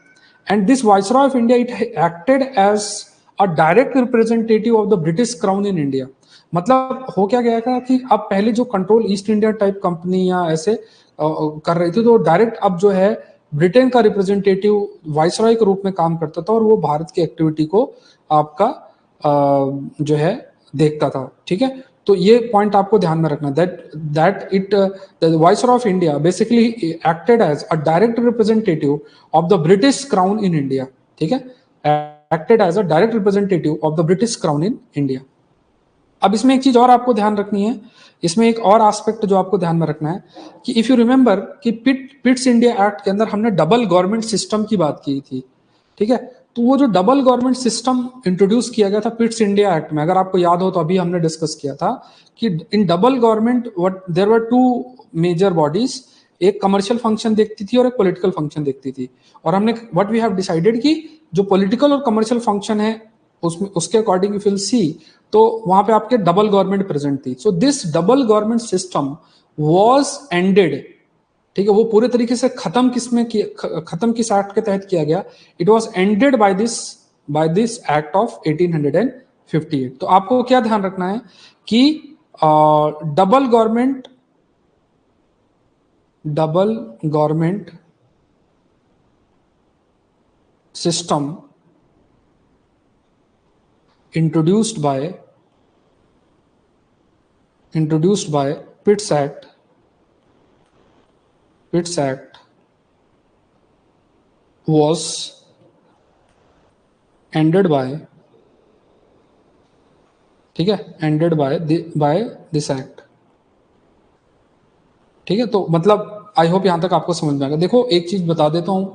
and this Viceroy of India, it acted as a direct representative of the British Crown in India. मतलब हो क्या गया था कि अब पहले जो control east India type company या ऐसे कर रही थी, तो डायरेक्ट अब जो है ब्रिटेन का रिप्रेजेंटेटिव वाइसरॉय के रूप में काम करता था और वो भारत की एक्टिविटी को आपका जो है देखता था। ठीक है, तो ये पॉइंट आपको ध्यान में रखना, that it the viceroy of India basically acted as a direct representative of the British crown in India. ठीक है, acted as a direct representative of the British crown in India. अब इसमें एक चीज और आपको ध्यान रखनी है, इसमें एक और एस्पेक्ट जो आपको ध्यान में रखना है कि इफ यू रिमेंबर कि पिट्स इंडिया एक्ट के अंदर हमने डबल गवर्नमेंट सिस्टम की बात की थी। ठीक है, तो वो जो डबल गवर्नमेंट सिस्टम इंट्रोड्यूस किया गया था पिट्स इंडिया एक्ट में, अगर आपको याद हो तो अभी हमने डिस्कस किया था कि in double government what there were two major bodies, एक कमर्शियल फंक्शन देखती थी और एक पॉलिटिकल फंक्शन देखती थी। और हमने व्हाट वी हैव डिसाइडेड कि जो पॉलिटिकल और कमर्शियल फंक्शन है उसमें उसके अकॉर्डिंग यू विल सी, तो वहां पे आपके डबल गवर्नमेंट प्रेजेंट थी। So this double government system was ended. ठीक है, वो पूरे तरीके से खत्म किस एक्ट के तहत किया गया? It was ended by this act of 1858। तो आपको क्या ध्यान रखना है कि double government system introduced by Pitt's Act was ended by, ठीक है, ended by this act। ठीक है, तो मतलब आई होप यहां तक आपको समझ में आएगा। देखो एक चीज बता देता हूं,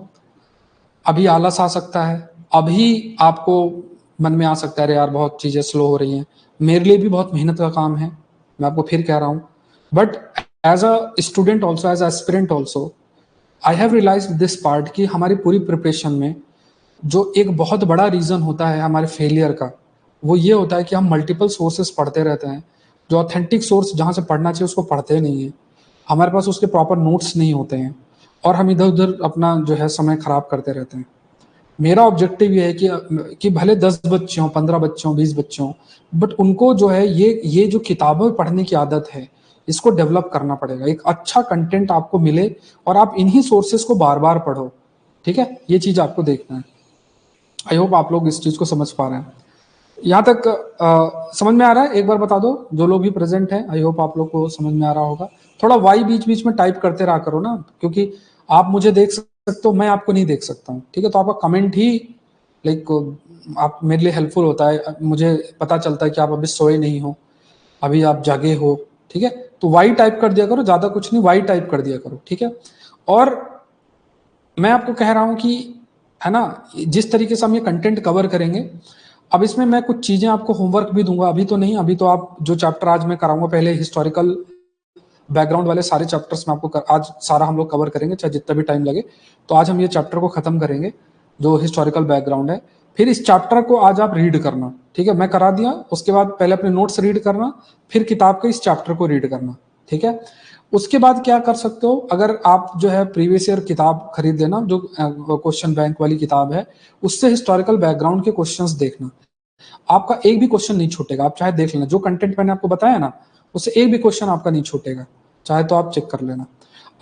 अभी आलस आ सकता है, अभी आपको मन में आ सकता है अरे यार बहुत चीजें स्लो हो रही हैं, मेरे लिए भी बहुत मेहनत का काम है, मैं आपको फिर कह रहा हूं, but as a student also, as a aspirant also, I have realised this part कि हमारी पूरी प्रिपरेशन में जो एक बहुत बड़ा रीजन होता है हमारे फेलियर का, वो ये होता है कि हम मल्टीपल सोर्सेस पढ़ते रहते हैं, जो ऑथेंटिक सोर्स जहां से पढ़ना चाहिए उसको पढ़ते नहीं है, हमारे पास उसके प्रॉपर नोट्स नहीं होते हैं, और हम इधर उधर अपना जो है समय खराब करते रहते हैं। मेरा ऑब्जेक्टिव ये है कि भले 10 बच्चे हों, 15 बच्चे हों, 20 बच्चे हों, बट उनको जो है ये जो किताबें पढ़ने की आदत है इसको डेवलप करना पड़ेगा, एक अच्छा कंटेंट आपको मिले और आप इन्हीं सोर्सेस को बार बार पढ़ो। ठीक है, ये चीज आपको देखना है। आई होप आप लोग इस चीज को समझ पा रहे हैं। यहाँ तक समझ में आ रहा है? एक बार बता दो जो लोग भी प्रेजेंट हैं, आई होप आप लोग को समझ में आ रहा होगा। थोड़ा वाई बीच बीच में टाइप करते रहा करो ना, क्योंकि आप मुझे देख सकते हो, मैं आपको नहीं देख सकता हूँ। ठीक है, तो आपका कमेंट ही लाइक आप मेरे लिए हेल्पफुल होता है, मुझे पता चलता है कि आप अभी सोए नहीं हो, अभी आप जागे हो। ठीक है, तो वाई टाइप कर दिया करो, ज्यादा कुछ नहीं, वाई टाइप कर दिया करो। ठीक है, और मैं आपको कह रहा हूं कि है ना, जिस तरीके से हम ये कंटेंट कवर करेंगे, अब इसमें मैं कुछ चीजें आपको होमवर्क भी दूंगा, अभी तो नहीं, अभी तो आप जो चैप्टर आज मैं कराऊंगा, पहले हिस्टोरिकल बैकग्राउंड वाले सारे चैप्टर्स में आपको आज सारा हम लोग कवर करेंगे, चाहे जितना भी टाइम लगे। तो आज हम ये चैप्टर को खत्म करेंगे जो हिस्टोरिकल बैकग्राउंड है, फिर इस चैप्टर को आज आप रीड करना। ठीक है, मैं करा दिया, उसके बाद पहले अपने नोट्स रीड करना, फिर किताब के इस चैप्टर को रीड करना। ठीक है, उसके बाद क्या कर सकते हो, अगर आप जो है प्रीवियस ईयर किताब खरीद लेना, जो क्वेश्चन बैंक वाली किताब है, उससे हिस्टोरिकल बैकग्राउंड के क्वेश्चंस देखना, आपका एक भी क्वेश्चन नहीं छूटेगा। आप चाहे देख लेना, जो कंटेंट मैंने आपको बताया ना, उससे एक भी क्वेश्चन आपका नहीं छूटेगा, चाहे तो आप चेक कर लेना।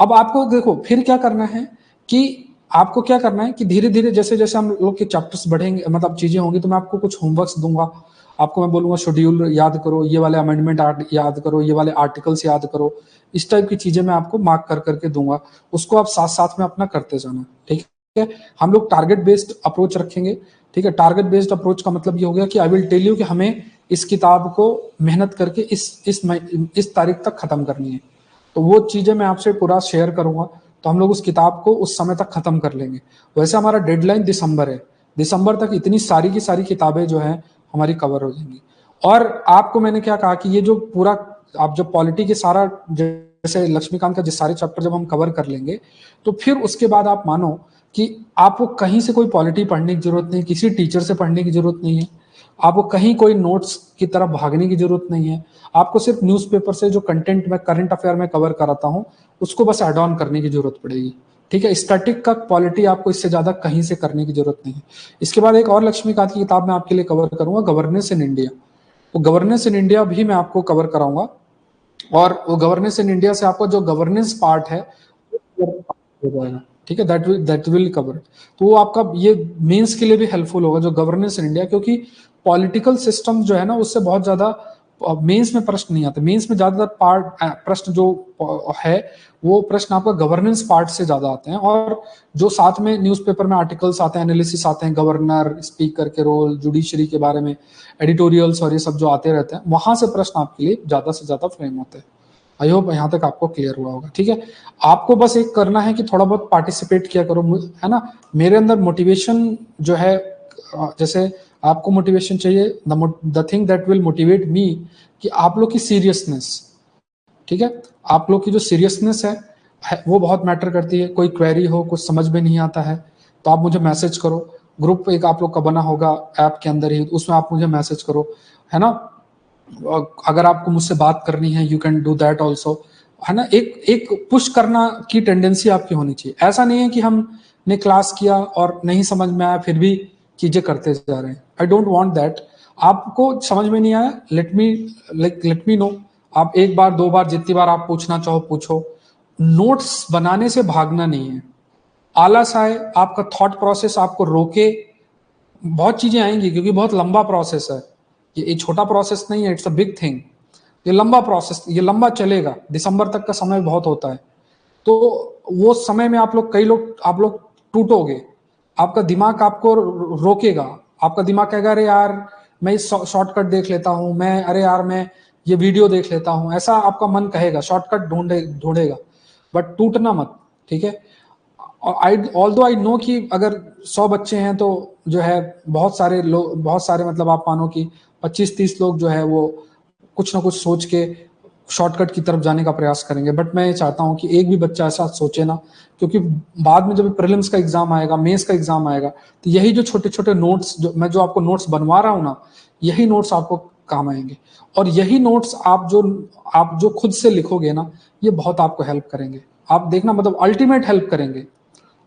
अब आपको देखो फिर क्या करना है कि आपको क्या करना है कि धीरे धीरे जैसे जैसे हम लोग के चैप्टर्स बढ़ेंगे, मतलब चीजें होंगी, तो मैं आपको कुछ होमवर्क्स दूंगा, आपको मैं बोलूंगा शेड्यूल याद करो, ये वाले अमेंडमेंट याद करो, ये वाले आर्टिकल्स याद करो, इस टाइप की चीजें मैं आपको मार्क कर करके दूंगा, उसको आप साथ साथ में अपना करते जाना। ठीक है, हम लोग टारगेट बेस्ड अप्रोच रखेंगे। ठीक है, टारगेट बेस्ड अप्रोच का मतलब ये हो गया कि आई विल टेल यू कि हमें इस किताब को मेहनत करके इस तारीख तक खत्म करनी है, तो वो चीजें मैं आपसे पूरा शेयर करूंगा, तो हम लोग उस किताब को उस समय तक खत्म कर लेंगे। वैसे हमारा डेडलाइन दिसंबर है, दिसंबर तक इतनी सारी की सारी किताबें जो है हमारी कवर हो जाएंगी। और आपको मैंने क्या कहा कि ये जो पूरा आप जब पॉलिटी के सारा जैसे लक्ष्मीकांत का जिस सारे चैप्टर जब हम कवर कर लेंगे, तो फिर उसके बाद आप मानो कि आपको कहीं से कोई पॉलिटी पढ़ने की जरूरत नहीं, किसी टीचर से पढ़ने की जरूरत नहीं है, आपको कहीं कोई नोट्स की तरफ भागने की जरूरत नहीं है, आपको सिर्फ न्यूज़पेपर से जो कंटेंट में करंट अफेयर में कवर कराता हूं उसको बस ऐड ऑन करने की जरूरत पड़ेगी। ठीक है, स्टैटिक का क्वालिटी आपको इससे ज्यादा कहीं से करने की जरूरत नहीं है। इसके बाद एक और लक्ष्मीकांत की किताब मैं आपके लिए कवर करूंगा, गवर्नेंस इन इंडिया। तो गवर्नेंस इन इंडिया भी मैं आपको कवर कराऊंगा, और वो गवर्नेंस इन इंडिया से आपको जो गवर्नेंस पार्ट है वो हो जाएगा। ठीक है, दैट विल कवर। तो वो आपका ये मेंस के लिए भी हेल्पफुल होगा, जो गवर्नेंस इन इंडिया, क्योंकि पॉलिटिकल सिस्टम जो है ना उससे बहुत ज्यादा मेंस में प्रश्न नहीं आते। मेंस में ज्यादातर पार्ट प्रश्न जो है वो प्रश्न आपका गवर्नेंस पार्ट से ज्यादा आते हैं, और जो साथ में न्यूज़पेपर में आर्टिकल्स आते हैं, एनालिसिस आते हैं, गवर्नर स्पीकर के रोल, जुडिशरी के बारे में एडिटोरियल्स और ये सब जो आते रहते हैं, वहां से प्रश्न आपके लिए ज्यादा से ज्यादा फ्रेम होते हैं। आई होप यहाँ तक आपको क्लियर हुआ होगा। ठीक है, आपको बस एक करना है कि थोड़ा बहुत पार्टिसिपेट किया करो, है ना। मेरे अंदर मोटिवेशन जो है, जैसे आपको मोटिवेशन चाहिए, the thing that will motivate me, कि आप लोग की सीरियसनेस। ठीक है, आप लोग की जो सीरियसनेस है वो बहुत मैटर करती है। कोई क्वेरी हो, कुछ समझ में नहीं आता है, तो आप मुझे मैसेज करो। ग्रुप एक आप लोग का बना होगा ऐप के अंदर ही, उसमें आप मुझे मैसेज करो, है ना। अगर आपको मुझसे बात करनी है, you can do that also, है ना। एक एक पुश करना की टेंडेंसी आपकी होनी चाहिए। ऐसा नहीं है कि हमने क्लास किया और नहीं समझ में आया फिर भी चीजें करते जा रहे हैं। I don't want that. आपको समझ में नहीं आया, लेट मी नो। आप एक बार दो बार जितनी बार आप पूछना चाहो पूछो। नोट्स बनाने से भागना नहीं है। आलस आए, आपका थॉट प्रोसेस आपको रोके, बहुत चीजें आएंगी, क्योंकि बहुत लंबा प्रोसेस है। ये छोटा प्रोसेस नहीं है, इट्स अ बिग थिंग। ये लंबा प्रोसेस, ये लंबा चलेगा, दिसंबर तक का समय बहुत होता है। तो वो समय में आप लोग टूटोगे। आपका दिमाग आपको रोकेगा। आपका दिमाग कहेगा अरे यार मैं इस शॉर्टकट देख लेता हूं, मैं अरे यार मैं ये वीडियो देख लेता हूं, ऐसा आपका मन कहेगा, शॉर्टकट ढूंढेगा। बट टूटना मत। ठीक है, आई ऑल्दो आई नो कि अगर 100 बच्चे हैं तो जो है बहुत सारे लोग, बहुत सारे मतलब आप मानो कि 25-30 लोग जो है वो कुछ ना कुछ सोच के शॉर्टकट की तरफ जाने का प्रयास करेंगे। बट मैं ये चाहता हूं कि एक भी बच्चा ऐसा सोचे ना, क्योंकि बाद में जब प्रीलिम्स का एग्जाम आएगा, मेंस का एग्जाम आएगा, तो यही जो छोटे छोटे नोट्स जो आपको नोट्स बनवा रहा हूं ना, यही नोट्स आपको काम आएंगे। और यही नोट्स आप जो खुद से लिखोगे ना, ये बहुत आपको हेल्प करेंगे। आप देखना, मतलब अल्टीमेट हेल्प करेंगे।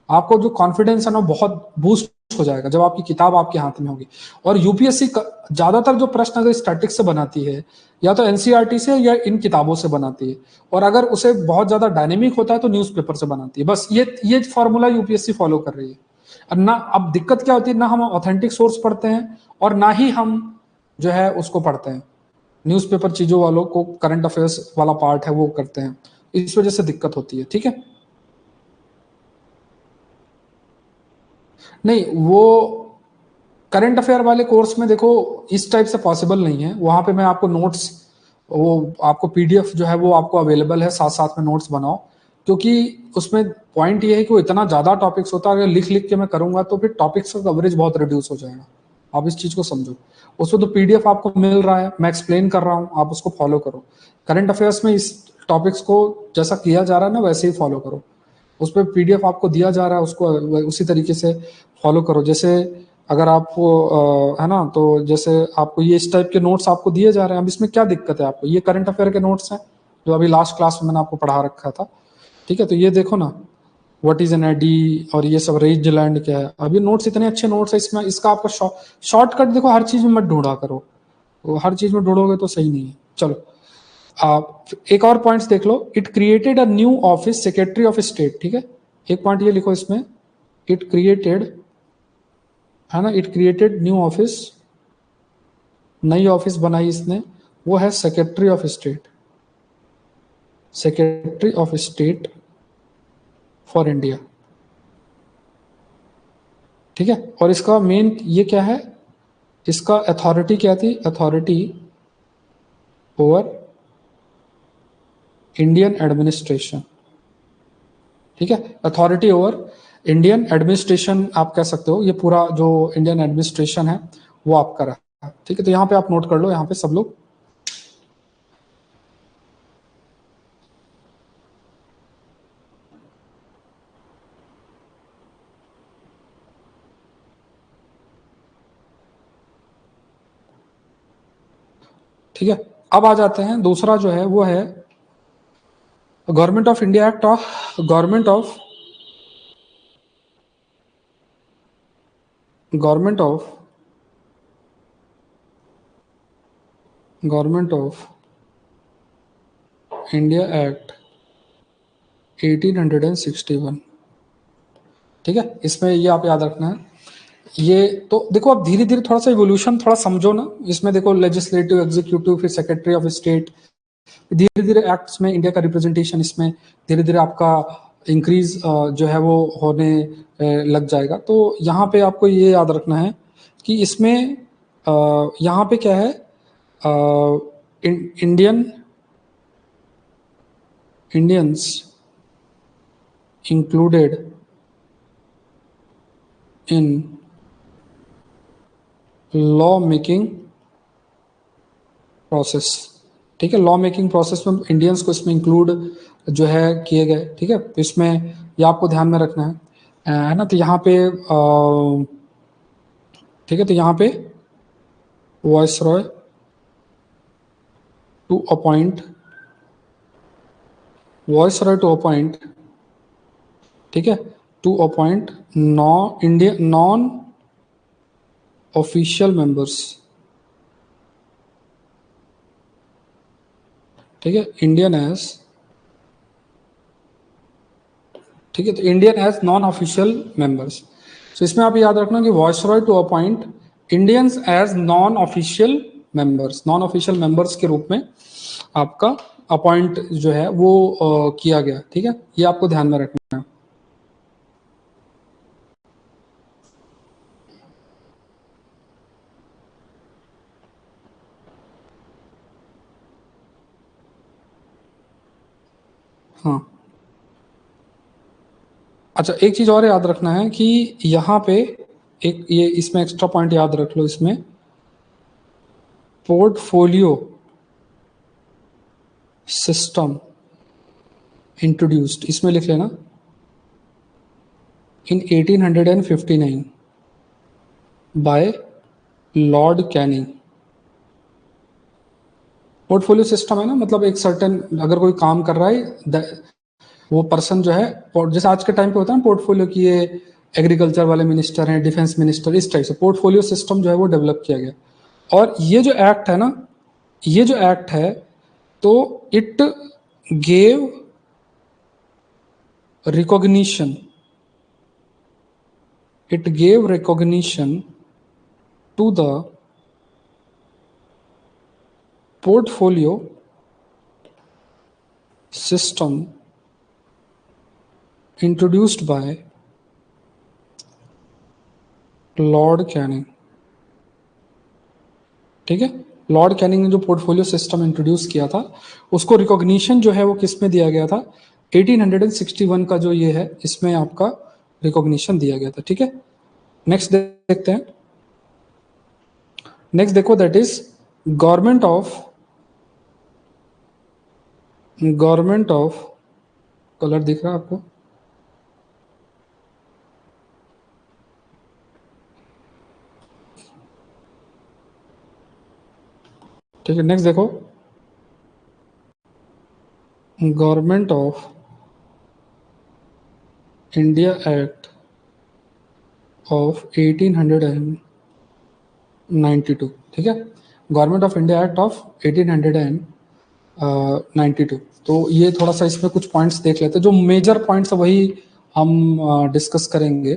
आपको जो कॉन्फिडेंस है ना बहुत बूस्ट हो जाएगा जब आपकी किताब आपके हाथ में होगी। और यूपीएससी ज्यादातर जो प्रश्न अगर स्टैटिक्स से बनाती है, या तो एनसीईआरटी से या इन किताबों से बनाती है, और अगर उसे बहुत ज्यादा डायनेमिक होता है तो न्यूज़पेपर से बनाती है। बस ये फॉर्मूला यूपीएससी फॉलो कर रही है। और ना अब दिक्कत क्या होती है, ना हम ऑथेंटिक सोर्स पढ़ते हैं और ना ही हम जो है उसको पढ़ते हैं, न्यूज़पेपर चीजों वालों को करंट अफेयर्स वाला पार्ट है वो करते हैं। इस वजह से दिक्कत होती है। ठीक है, नहीं वो करंट अफेयर वाले कोर्स में देखो इस टाइप से पॉसिबल नहीं है। वहां पे मैं आपको नोट्स, वो आपको पीडीएफ जो है वो आपको अवेलेबल है, साथ साथ में नोट्स बनाओ। क्योंकि उसमें पॉइंट ये है कि वो इतना ज्यादा टॉपिक्स होता है, अगर लिख लिख के मैं करूंगा तो फिर टॉपिक्स का कवरेज बहुत रिड्यूस हो जाएगा। आप इस चीज को समझो। उसमें तो पीडीएफ आपको मिल रहा है, मैं एक्सप्लेन कर रहा हूँ, आप उसको फॉलो करो। करंट अफेयर्स में इस टॉपिक्स को जैसा किया जा रहा है ना वैसे ही फॉलो करो। उस पर पीडीएफ आपको दिया जा रहा है, उसको उसी तरीके से फॉलो करो। जैसे अगर आपको है ना, तो जैसे आपको ये इस टाइप के नोट्स आपको दिए जा रहे हैं, अब इसमें क्या दिक्कत है आपको। ये करंट अफेयर के नोट्स हैं जो अभी लास्ट क्लास में मैंने आपको पढ़ा रखा था। ठीक है, तो ये देखो ना, व्हाट इज एन एडी, और ये सब रेंज लैंड क्या है। अब ये नोट्स इतने अच्छे नोट्स है, इसमें इसका आपका शॉर्टकट देखो, हर चीज में मत ढूंढा करो। वो हर चीज में ढूंढोगे तो सही नहीं है। चलो, आप एक और पॉइंट्स देख लो। It created a new office, secretary of state. ठीक है, एक पॉइंट ये लिखो इसमें, इट क्रिएटेड, है ना, इट क्रिएटेड न्यू ऑफिस, नई ऑफिस बनाई इसने, वो है secretary of state, secretary of state for India. ठीक है, और इसका मेन ये क्या है, इसका अथॉरिटी क्या थी, अथॉरिटी ओवर इंडियन एडमिनिस्ट्रेशन। ठीक है, अथॉरिटी ओवर इंडियन एडमिनिस्ट्रेशन आप कह सकते हो। ये पूरा जो इंडियन एडमिनिस्ट्रेशन है वो आपका रहा। ठीक है, तो यहाँ पे आप नोट कर लो, यहाँ पे सब लोग। ठीक है, अब आ जाते हैं दूसरा जो है वो है government of India act of, government of government of India act 1861। ठीक है, इसमें ये आप याद रखना है। ये तो देखो, आप धीरे धीरे थोड़ा सा इवोल्यूशन थोड़ा समझो ना। इसमें देखो लेजिस्लेटिव, एग्जीक्यूटिव, फिर सेक्रेटरी ऑफ स्टेट, धीरे धीरे एक्ट्स में इंडिया का रिप्रेजेंटेशन इसमें धीरे धीरे आपका इंक्रीज जो है वो होने लग जाएगा। तो यहाँ पे आपको ये याद रखना है कि इसमें यहाँ पे क्या है, Indian Indians included in law making process. ठीक है, लॉ मेकिंग प्रोसेस में इंडियंस को इसमें इंक्लूड जो है किए गए। ठीक है, तो इसमें ये आपको ध्यान में रखना है ना। तो यहाँ पे ठीक है, तो यहाँ पे वायसरॉय टू अपॉइंट ठीक है, to appoint non official members. ठीक है, इंडियन एज, ठीक है, तो Indian as non official members. तो इसमें आप याद रखना कि viceroy to appoint Indians as non official members, non official members के रूप में आपका अपॉइंट जो है वो किया गया। ठीक है, ये आपको ध्यान में रखना है। हाँ, अच्छा, एक चीज और याद रखना है कि यहाँ पे एक ये इसमें एक्स्ट्रा पॉइंट याद रख लो। इसमें पोर्टफोलियो सिस्टम इंट्रोड्यूस्ड, इसमें लिख लेना in 1859 by Lord Canning. Portfolio system है ना, मतलब एक सर्टेन अगर कोई काम कर रहा है वो पर्सन जो है, जैसे आज के टाइम पे होता है ना पोर्टफोलियो की, ये एग्रीकल्चर वाले मिनिस्टर हैं, डिफेंस मिनिस्टर, इस टाइप से पोर्टफोलियो सिस्टम जो है वो डेवलप किया गया। और ये जो एक्ट है ना, ये जो एक्ट है, तो it gave recognition to the portfolio system introduced by Lord Canning. ठीक है, लॉर्ड कैनिंग ने जो पोर्टफोलियो सिस्टम इंट्रोड्यूस किया था, उसको रिकॉग्निशन जो है वो किस में दिया गया था, 1861 का जो ये है, इसमें आपका रिकॉग्निशन दिया गया था। ठीक है, नेक्स्ट देखते हैं। नेक्स्ट देखो, that is government of colour दिख रहा है आपको? ठीक है, नेक्स्ट देखो, government of India act of 1892। ठीक है, government of India act of 1892। तो ये थोड़ा सा इसमें कुछ पॉइंट्स देख लेते हैं, जो मेजर पॉइंट्स है वही हम डिस्कस करेंगे।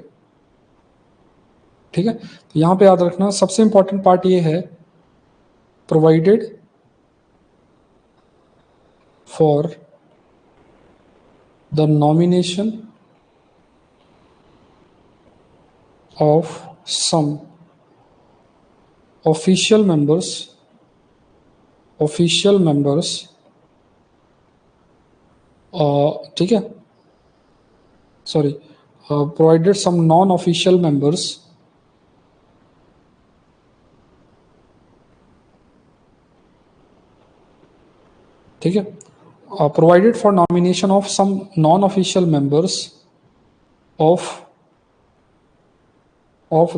ठीक है, तो यहाँ पे याद रखना सबसे इंपॉर्टेंट पार्ट ये है, provided for the nomination of some official members, ठीक है, sorry, provided some non official members ठीक है, provided for nomination of some non official members of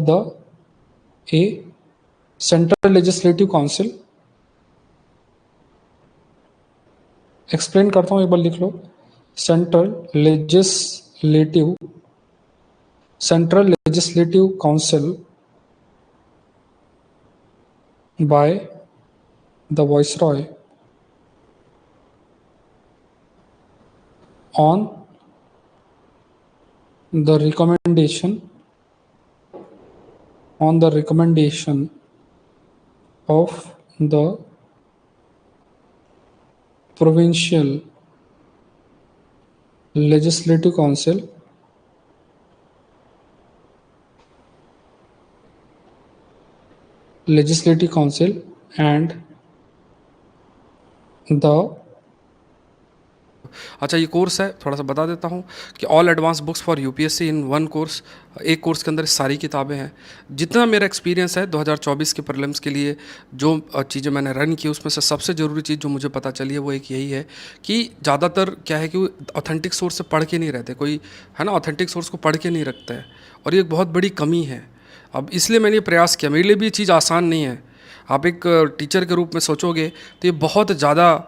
the a central legislative council. Explain करता हूं, एक बार लिख लो, central legislative council by the Viceroy on the recommendation of the Provincial Legislative Council and the अच्छा, ये course है, थोड़ा सा बता देता हूँ कि all advance books for UPSC in one course. एक कोर्स के अंदर सारी किताबें हैं। जितना मेरा एक्सपीरियंस है 2024 के प्रीलिम्स के लिए जो चीज़ें मैंने रन की, उसमें से सबसे ज़रूरी चीज़ जो मुझे पता चली है वो एक यही है कि ज़्यादातर क्या है कि ऑथेंटिक सोर्स से पढ़ के नहीं रहते, कोई है ना, ऑथेंटिक सोर्स को पढ़ के नहीं रखता है, और ये एक बहुत बड़ी कमी है। अब इसलिए मैंने ये प्रयास किया। मेरे लिए भी ये चीज़ आसान नहीं है। आप एक टीचर के रूप में सोचोगे तो ये बहुत ज़्यादा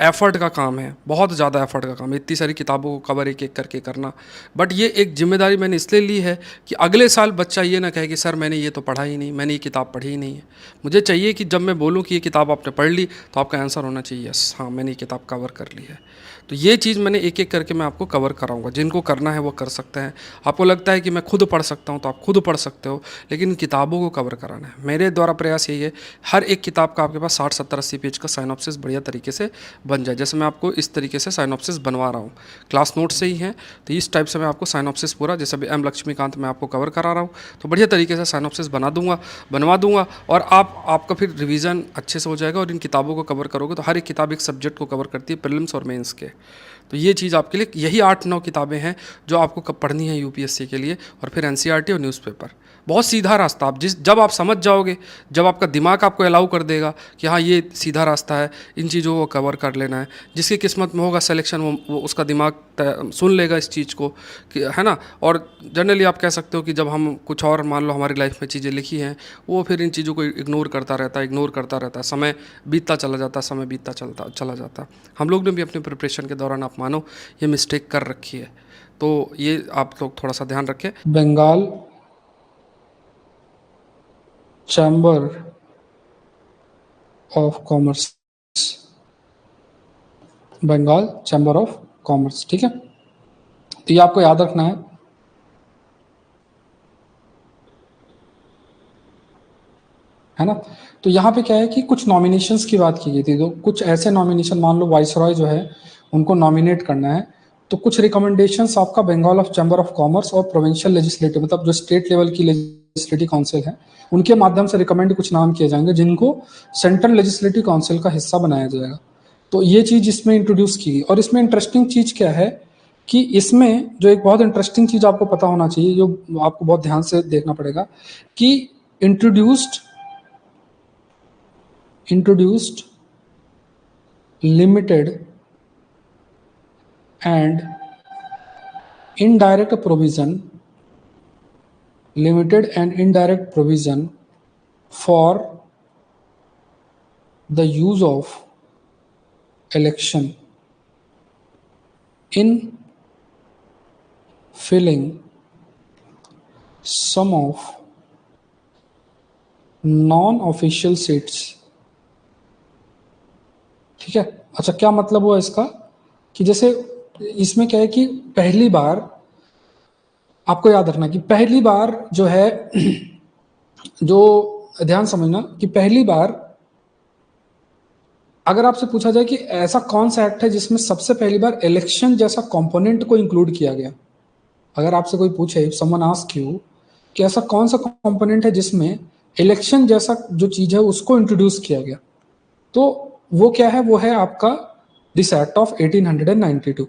एफ़र्ट का काम है, बहुत ज़्यादा एफ़र्ट का काम है, इतनी सारी किताबों को कवर एक एक करके करना। बट ये एक जिम्मेदारी मैंने इसलिए ली है कि अगले साल बच्चा ये ना कहे कि सर मैंने ये तो पढ़ा ही नहीं, मैंने ये किताब पढ़ी ही नहीं है। मुझे चाहिए कि जब मैं बोलूँ कि ये किताब आपने पढ़ ली तो आपका आंसर होना चाहिए यस, हाँ मैंने ये किताब कवर कर ली है। तो ये चीज़ मैंने एक एक करके मैं आपको कवर कराऊंगा। जिनको करना है वो कर सकते हैं। आपको लगता है कि मैं खुद पढ़ सकता हूँ तो आप खुद पढ़ सकते हो, लेकिन किताबों को कवर कराना है। मेरे द्वारा प्रयास यही है हर एक किताब का आपके पास 60-70-80 पेज का साइनॉप्सिस बढ़िया तरीके से बन जाए। जैसे मैं आपको इस तरीके से साइनॉप्सिस बनवा रहा हूँ, क्लास नोट से ही है, तो इस टाइप से मैं आपको साइनॉप्सिस पूरा, जैसे अभी एम लक्ष्मीकांत मैं आपको कवर करा रहा हूँ, तो बढ़िया तरीके से साइनॉप्सिस बनवा दूंगा और आपका फिर रिवीजन अच्छे से हो जाएगा। और इन किताबों को कवर करोगे तो हर एक किताब एक सब्जेक्ट को कवर करती है, प्रीलिम्स और मेंस के। तो ये चीज़ आपके लिए, यही 8-9 किताबें हैं जो आपको कब पढ़नी है यूपीएससी के लिए, और फिर एनसीईआरटी और न्यूज़पेपर। बहुत सीधा रास्ता। आप जब आप समझ जाओगे, जब आपका दिमाग आपको अलाउ कर देगा कि हाँ ये सीधा रास्ता है, इन चीज़ों को कवर कर लेना है, जिसकी किस्मत में होगा सिलेक्शन वो उसका दिमाग सुन लेगा इस चीज़ को कि है ना। और जनरली आप कह सकते हो कि जब हम कुछ और मान लो हमारी लाइफ में चीज़ें लिखी हैं, वो फिर इन चीज़ों को इग्नोर करता रहता है, समय बीतता चला जाता है। हम लोग ने भी अपने प्रिपरेशन के दौरान आप मानो ये मिस्टेक कर रखी है, तो ये आप लोग थोड़ा सा ध्यान रखें। Bengal chamber of commerce, Bengal chamber of commerce, ठीक है। तो ये आपको याद रखना है ना। तो यहाँ पे क्या है कि कुछ नॉमिनेशंस की बात की गई थी, तो कुछ ऐसे नॉमिनेशन, मान लो वाइसरॉय जो है उनको नॉमिनेट करना है, तो कुछ रिकमेंडेशंस आपका Bengal of chamber of commerce और प्रोविंशियल लेजिस्लेटिव, मतलब जो स्टेट लेवल की लेजिस्लेटिव काउंसिल है, उनके माध्यम से रिकमेंड कुछ नाम किए जाएंगे जिनको सेंट्रल लेजिस्लेटिव काउंसिल का हिस्सा बनाया जाएगा। तो ये चीज इसमें इंट्रोड्यूस की गई। और इसमें इंटरेस्टिंग चीज क्या है कि इसमें जो एक बहुत इंटरेस्टिंग चीज आपको पता होना चाहिए, जो आपको बहुत ध्यान से देखना पड़ेगा, कि introduced limited and indirect provision for the use of election in filling some of non-official seats। ठीक है। अच्छा, क्या मतलब हुआ इसका कि जैसे इसमें क्या है कि पहली बार आपको याद रखना कि पहली बार जो है जो ध्यान समझना कि पहली बार अगर आपसे पूछा जाए कि ऐसा कौन सा एक्ट है जिसमें सबसे पहली बार इलेक्शन जैसा कंपोनेंट को इंक्लूड किया गया, अगर आपसे कोई पूछे, समवन आस्क यू कि ऐसा कौन सा कंपोनेंट है जिसमें इलेक्शन जैसा जो चीज है उसको इंट्रोड्यूस किया गया, तो वो क्या है, वो है आपका दिस एक्ट ऑफ 1892।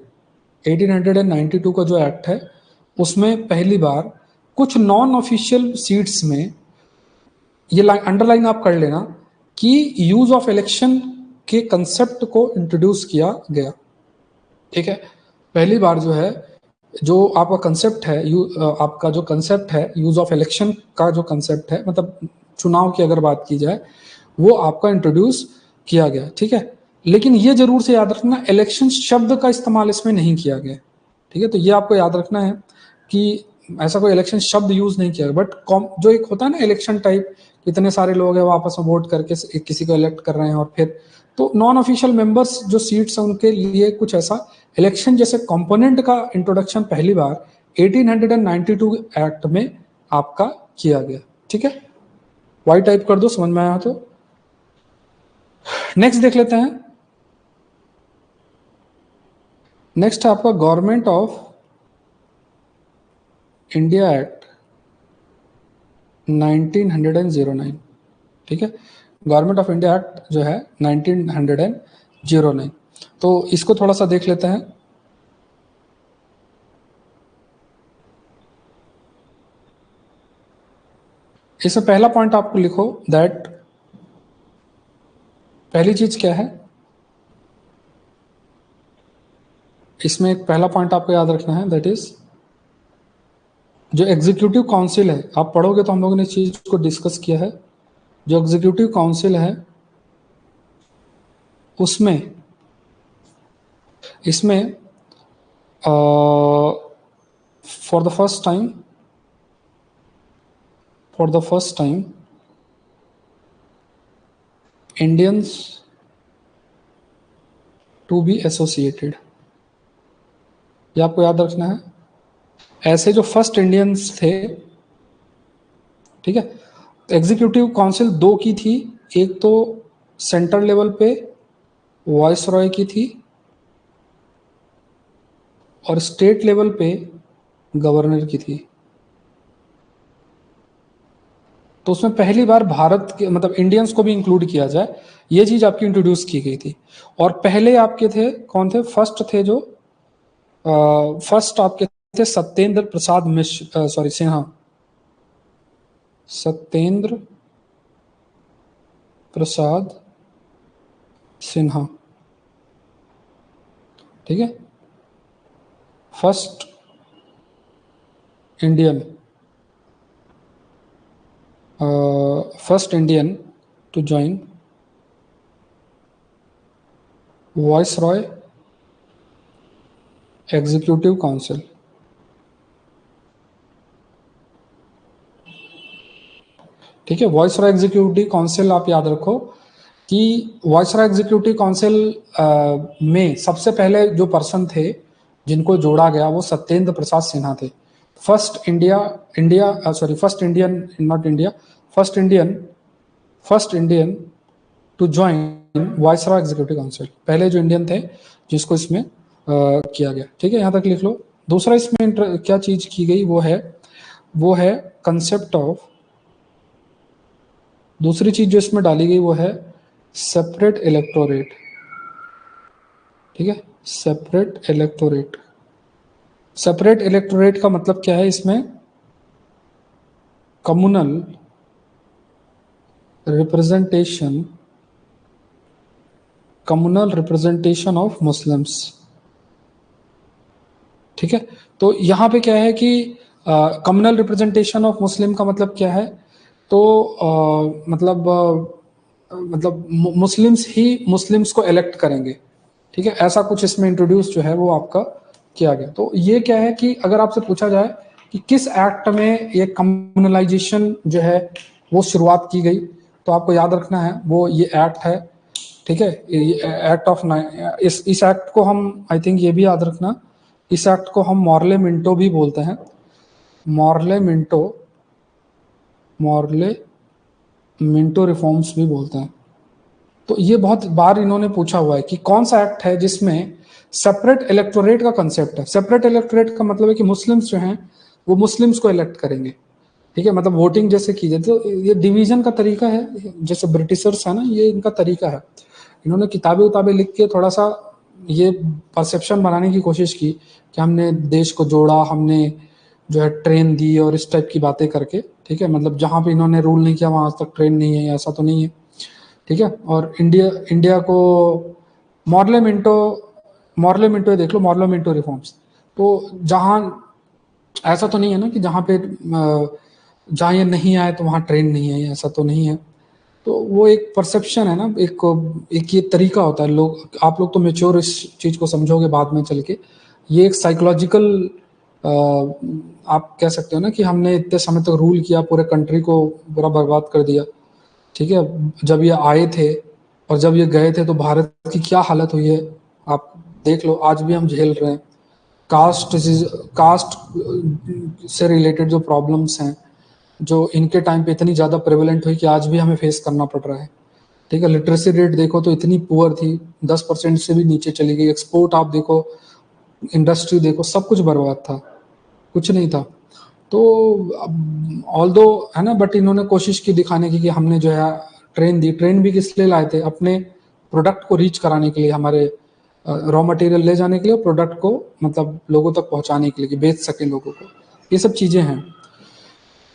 1892 का जो एक्ट है उसमें पहली बार कुछ नॉन ऑफिशियल सीट्स में, ये अंडरलाइन आप कर लेना, कि यूज ऑफ इलेक्शन के कंसेप्ट को इंट्रोड्यूस किया गया। ठीक है। पहली बार जो है, जो आपका कंसेप्ट है, आपका जो कंसेप्ट है यूज ऑफ इलेक्शन का, जो कंसेप्ट है मतलब चुनाव की अगर बात की जाए, वो आपका इंट्रोड्यूस किया गया। ठीक है। लेकिन ये जरूर से याद रखना, इलेक्शन शब्द का इस्तेमाल इसमें नहीं किया गया। ठीक है। तो ये आपको याद रखना है कि ऐसा कोई इलेक्शन शब्द यूज नहीं किया, बट जो एक होता है ना इलेक्शन टाइप, इतने सारे लोग हैं वो आपस में वोट करके किसी को इलेक्ट कर रहे हैं, और फिर तो नॉन ऑफिशियल मेंबर्स जो सीट्स हैं उनके लिए कुछ ऐसा इलेक्शन जैसे कंपोनेंट का इंट्रोडक्शन पहली बार 1892 एक्ट में आपका किया गया। ठीक है, वाई टाइप कर दो, समझ में आया तो। नेक्स्ट देख लेते हैं। नेक्स्ट है आपका गवर्नमेंट ऑफ इंडिया एक्ट 1909। ठीक है, गवर्नमेंट ऑफ इंडिया एक्ट जो है 1909। तो इसको थोड़ा सा देख लेते हैं। इसमें पहला पॉइंट आपको लिखो दैट, पहली चीज क्या है इसमें, एक पहला पॉइंट आपको याद रखना है, दैट इज जो एग्जीक्यूटिव काउंसिल है, आप पढ़ोगे तो हम लोगों ने इस चीज को डिस्कस किया है। जो एग्जीक्यूटिव काउंसिल है उसमें इसमें for the first time Indians to be associated, ये आपको याद रखना है। ऐसे जो फर्स्ट इंडियंस थे, ठीक है, तो एग्जीक्यूटिव काउंसिल दो की थी, एक तो सेंट्रल लेवल पे वॉइस रॉय की थी और स्टेट लेवल पे गवर्नर की थी। तो उसमें पहली बार भारत के मतलब इंडियंस को भी इंक्लूड किया जाए, ये चीज आपकी इंट्रोड्यूस की गई थी। और पहले आपके थे कौन थे, फर्स्ट आपके थे सत्येंद्र प्रसाद मिश्र, सिन्हा, सत्येंद्र प्रसाद सिन्हा। ठीक है, first Indian to join viceroy executive council. ठीक है, वॉइस रॉय एग्जीक्यूटिव काउंसिल आप याद रखो कि वॉइस रॉय एग्जीक्यूटिव काउंसिल में सबसे पहले जो पर्सन थे जिनको जोड़ा गया वो सत्येंद्र प्रसाद सिन्हा थे। First Indian to join viceroy executive council, पहले जो इंडियन थे जिसको इसमें किया गया। ठीक है, यहां तक लिख लो। दूसरा इसमें क्या चीज की गई, वो है कंसेप्ट ऑफ, दूसरी चीज जो इसमें डाली गई वो है सेपरेट इलेक्टोरेट। ठीक है, सेपरेट इलेक्टोरेट का मतलब क्या है, इसमें कम्युनल रिप्रेजेंटेशन ऑफ मुस्लिम्स। ठीक है, तो यहां पे क्या है कि कम्युनल रिप्रेजेंटेशन ऑफ मुस्लिम का मतलब क्या है, तो मतलब मुस्लिम्स ही मुस्लिम्स को इलेक्ट करेंगे। ठीक है, ऐसा कुछ इसमें इंट्रोड्यूस जो है वो आपका किया गया। तो ये क्या है कि अगर आपसे पूछा जाए कि किस एक्ट में ये कम्युनलाइजेशन जो है वो शुरुआत की गई, तो आपको याद रखना है वो ये एक्ट है। ठीक है, एक्ट ऑफ इस एक्ट को हम, आई थिंक ये भी याद रखना, इस एक्ट को हम मॉर्ले मिंटो भी बोलते हैं, मॉर्ले मिंटो रिफॉर्म्स भी बोलते हैं। तो ये बहुत बार इन्होंने पूछा हुआ है कि कौन सा एक्ट है जिसमें सेपरेट इलेक्टोरेट का कंसेप्ट है। सेपरेट इलेक्टोरेट का मतलब है कि मुस्लिम्स जो हैं वो मुस्लिम्स को इलेक्ट करेंगे। ठीक है, मतलब वोटिंग जैसे की जाती है, तो ये डिवीजन का तरीका है, जैसे ब्रिटिशर्स है ना, ये इनका तरीका है। इन्होंने किताबें लिख के थोड़ा सा ये परसेप्शन बनाने की कोशिश की कि हमने देश को जोड़ा, हमने जो है ट्रेन दी और इस टाइप की बातें करके। ठीक है, मतलब जहाँ पे इन्होंने रूल नहीं किया वहां आज तक ट्रेन नहीं है, ऐसा तो नहीं है। ठीक है, और इंडिया को मॉर्ले मिंटो देख लो, मॉर्ले मिंटो रिफॉर्म्स। तो जहाँ ऐसा तो नहीं है ना कि जहाँ ये नहीं आए तो वहाँ ट्रेन नहीं है, ऐसा तो नहीं है। तो वो एक परसेप्शन है ना, एक ये तरीका होता है। आप लोग तो मेच्योर इस चीज को समझोगे बाद में चल के। ये एक साइकोलॉजिकल आप कह सकते हो ना कि हमने इतने समय तक रूल किया, पूरे कंट्री को पूरा बर्बाद कर दिया, ठीक है। जब ये आए थे और जब ये गए थे तो भारत की क्या हालत हुई है आप देख लो, आज भी हम झेल रहे हैं। कास्ट से रिलेटेड जो प्रॉब्लम्स हैं, जो इनके टाइम पे इतनी ज़्यादा प्रेवलेंट हुई कि आज भी हमें फेस करना पड़ रहा है, ठीक है। लिटरेसी रेट देखो तो इतनी पुअर थी, 10% से भी नीचे चली गई। एक्सपोर्ट आप देखो, इंडस्ट्री देखो, सब कुछ बर्बाद था, कुछ नहीं था। तो ऑल दो है ना, बट इन्होंने कोशिश की दिखाने की कि हमने जो है ट्रेन दी। ट्रेन भी किस लिए लाए थे? अपने प्रोडक्ट को रीच कराने के लिए, हमारे रॉ मटेरियल ले जाने के लिए, प्रोडक्ट को मतलब लोगों तक पहुंचाने के लिए, कि बेच सके लोगों को। ये सब चीजें हैं।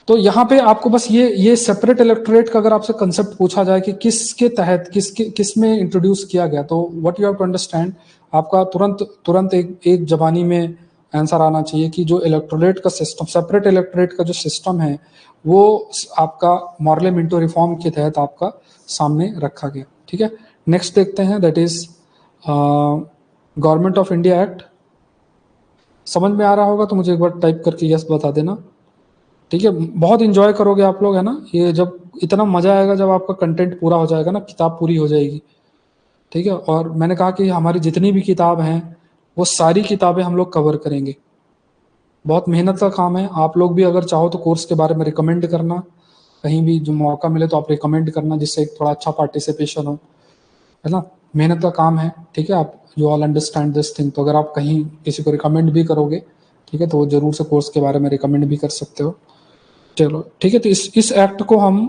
तो यहाँ पे आपको बस ये सेपरेट इलेक्टोरेट का अगर आपसे कंसेप्ट पूछा जाए कि किसके तहत किस में इंट्रोड्यूस किया गया, तो what you have to understand, आपका तुरंत तुरंत एक जबानी में आंसर आना चाहिए कि जो इलेक्टोरेट का सिस्टम, सेपरेट इलेक्टोरेट का जो सिस्टम है, वो आपका मॉर्ले मिंटो रिफॉर्म के तहत आपका सामने रखा गया, ठीक है। नेक्स्ट देखते हैं, that is government of India act. समझ में आ रहा होगा तो मुझे एक बार टाइप करके यस बता देना, ठीक है। बहुत इंजॉय करोगे आप लोग, है ना। ये जब इतना मजा आएगा जब आपका कंटेंट पूरा हो जाएगा ना, किताब पूरी हो जाएगी, ठीक है। और मैंने कहा कि हमारी जितनी भी किताब हैं वो सारी किताबें हम लोग कवर करेंगे। बहुत मेहनत का काम है। आप लोग भी अगर चाहो तो कोर्स के बारे में रिकमेंड करना, कहीं भी जो मौका मिले तो आप रिकमेंड करना, जिससे एक थोड़ा अच्छा पार्टिसिपेशन हो, है ना। मेहनत का काम है, ठीक है। आप you all understand this thing. तो अगर आप कहीं किसी को रिकमेंड भी करोगे, ठीक है, तो वो जरूर से कोर्स के बारे में रिकमेंड भी कर सकते हो। चलो ठीक है, तो इस एक्ट को हम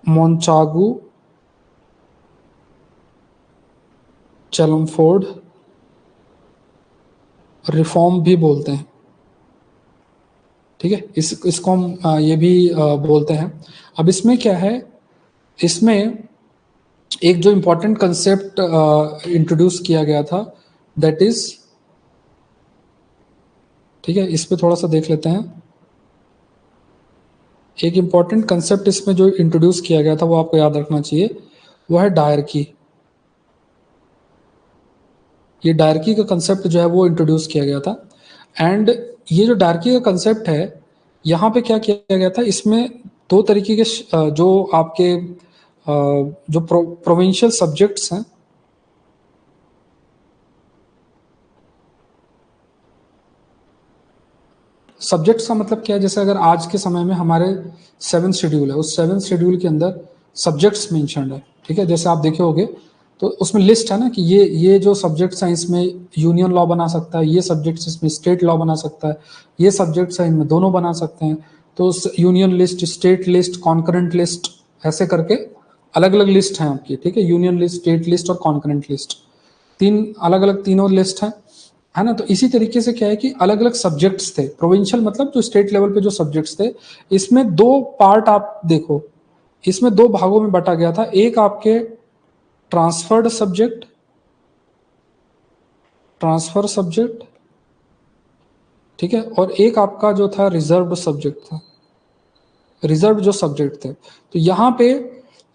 मोन्टागू चैलमफोर्ड रिफॉर्म भी बोलते हैं, ठीक है। इसको हम ये भी बोलते हैं। अब इसमें क्या है, इसमें एक जो इम्पोर्टेंट कंसेप्ट इंट्रोड्यूस किया गया था, दैट इज, ठीक है, इस पे थोड़ा सा देख लेते हैं। एक इम्पॉर्टेंट कंसेप्ट इसमें जो इंट्रोड्यूस किया गया था वो आपको याद रखना चाहिए, वो है डायरकी। ये डायरकी का कंसेप्ट जो है वो इंट्रोड्यूस किया गया था। एंड ये जो डायरकी का कंसेप्ट है, यहाँ पे क्या किया गया था, इसमें दो तरीके के जो आपके जो प्रोविंशियल सब्जेक्ट्स हैं, सब्जेक्ट्स का मतलब क्या है, जैसे अगर आज के समय में हमारे 7 शेड्यूल है, उस 7 शेड्यूल के अंदर सब्जेक्ट्स मेंशन्ड है, ठीक है। जैसे आप देखे होगे तो उसमें लिस्ट है ना कि ये जो सब्जेक्ट्स हैं इसमें यूनियन लॉ बना सकता है, ये सब्जेक्ट्स इसमें स्टेट लॉ बना सकता है, ये सब्जेक्ट्स हैं इनमें दोनों बना सकते हैं। तो union list, state list, concurrent list, ऐसे करके अलग अलग लिस्ट हैं आपकी, ठीक है। यूनियन लिस्ट, स्टेट लिस्ट और कॉन्करेंट लिस्ट, तीन अलग अलग तीनों लिस्ट हैं, है ना। तो इसी तरीके से क्या है कि अलग अलग सब्जेक्ट्स थे, प्रोविंशियल मतलब जो स्टेट लेवल पे जो सब्जेक्ट्स थे, इसमें दो पार्ट आप देखो, इसमें दो भागों में बटा गया था। एक आपके ट्रांसफर्ड सब्जेक्ट, ट्रांसफर सब्जेक्ट, ठीक है, और एक आपका जो था रिजर्व्ड सब्जेक्ट था, रिजर्व जो सब्जेक्ट थे। तो यहाँ पे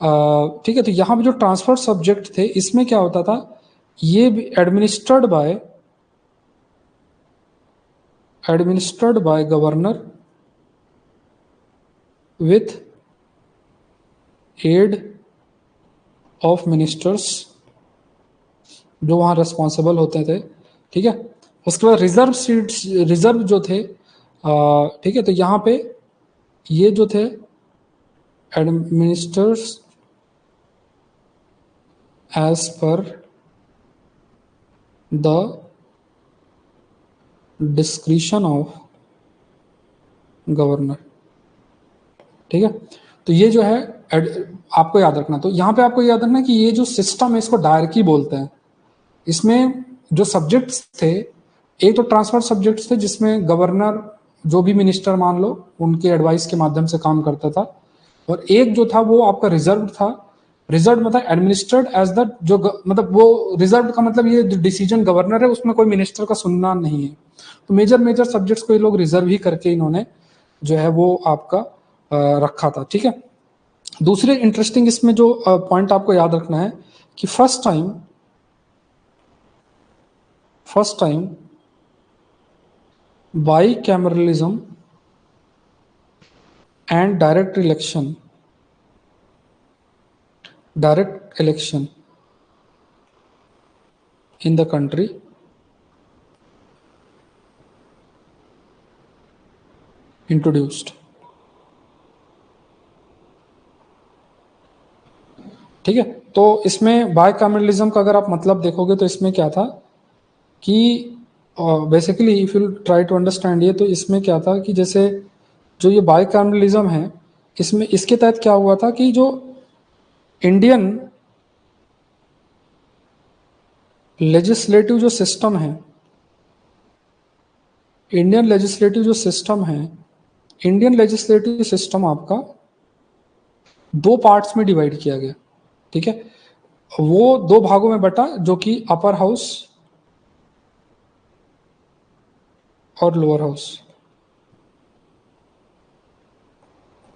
ठीक है, तो यहाँ पे जो ट्रांसफर सब्जेक्ट थे, इसमें क्या होता था, ये administered by governor with aid of ministers, जो वहाँ रेस्पॉन्सिबल होते थे, ठीक है। उसके बाद रिजर्व सीट्स, रिजर्व जो थे, ठीक है, तो यहाँ पे ये जो थे administers as per the discretion of governor, ठीक है। तो ये जो है आपको याद रखना, तो यहाँ पे आपको याद रखना कि ये जो सिस्टम है इसको डायरकी बोलते हैं। इसमें जो सब्जेक्ट्स थे, एक तो ट्रांसफर सब्जेक्ट्स थे जिसमें गवर्नर जो भी मिनिस्टर मान लो उनके एडवाइस के माध्यम से काम करता था, और एक जो था वो आपका रिजर्व था। रिजर्व मतलब एडमिनिस्ट्रेड एज द जो मतलब वो रिजर्व का मतलब ये डिसीजन गवर्नर है, उसमें कोई मिनिस्टर का सुनना नहीं है। तो मेजर मेजर सब्जेक्ट्स को ये लोग रिजर्व ही करके इन्होंने जो है वो आपका रखा था, ठीक है। दूसरे इंटरेस्टिंग इसमें जो पॉइंट आपको याद रखना है कि first time bicameralism and direct election in the country introduced. ठीक है, तो इसमें बायकैमरलिज्म का अगर आप मतलब देखोगे तो इसमें क्या था कि basically if you try to understand ये, तो इसमें क्या था कि जैसे जो ये बायकैमरलिज्म है, इसमें इसके तहत क्या हुआ था कि जो इंडियन लेजिस्लेटिव जो सिस्टम है, इंडियन लेजिस्लेटिव जो सिस्टम है, इंडियन लेजिस्लेटिव सिस्टम आपका दो पार्ट्स में डिवाइड किया गया। ठीक है, वो दो भागों में बटा, जो कि अपर हाउस और लोअर हाउस।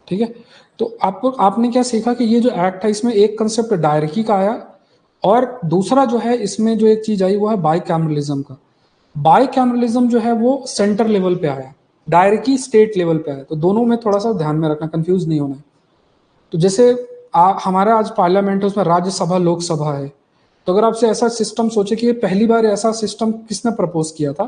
ठीक है, तो आपको आपने क्या सीखा कि ये जो एक्ट है इसमें एक कंसेप्ट डायरकी का आया, और दूसरा जो है इसमें जो एक चीज आई वो है बायकैमरलिज्म का। बायकैमरलिज्म जो है वो सेंटर लेवल पे आया, डायरकी स्टेट लेवल पे आया। तो दोनों में थोड़ा सा ध्यान में रखना, कंफ्यूज नहीं होना है। तो जैसे हमारा आज पार्लियामेंट है, उसमें राज्यसभा लोकसभा है। तो अगर आपसे ऐसा सिस्टम सोचे कि ये पहली बार ऐसा सिस्टम किसने प्रपोज किया था,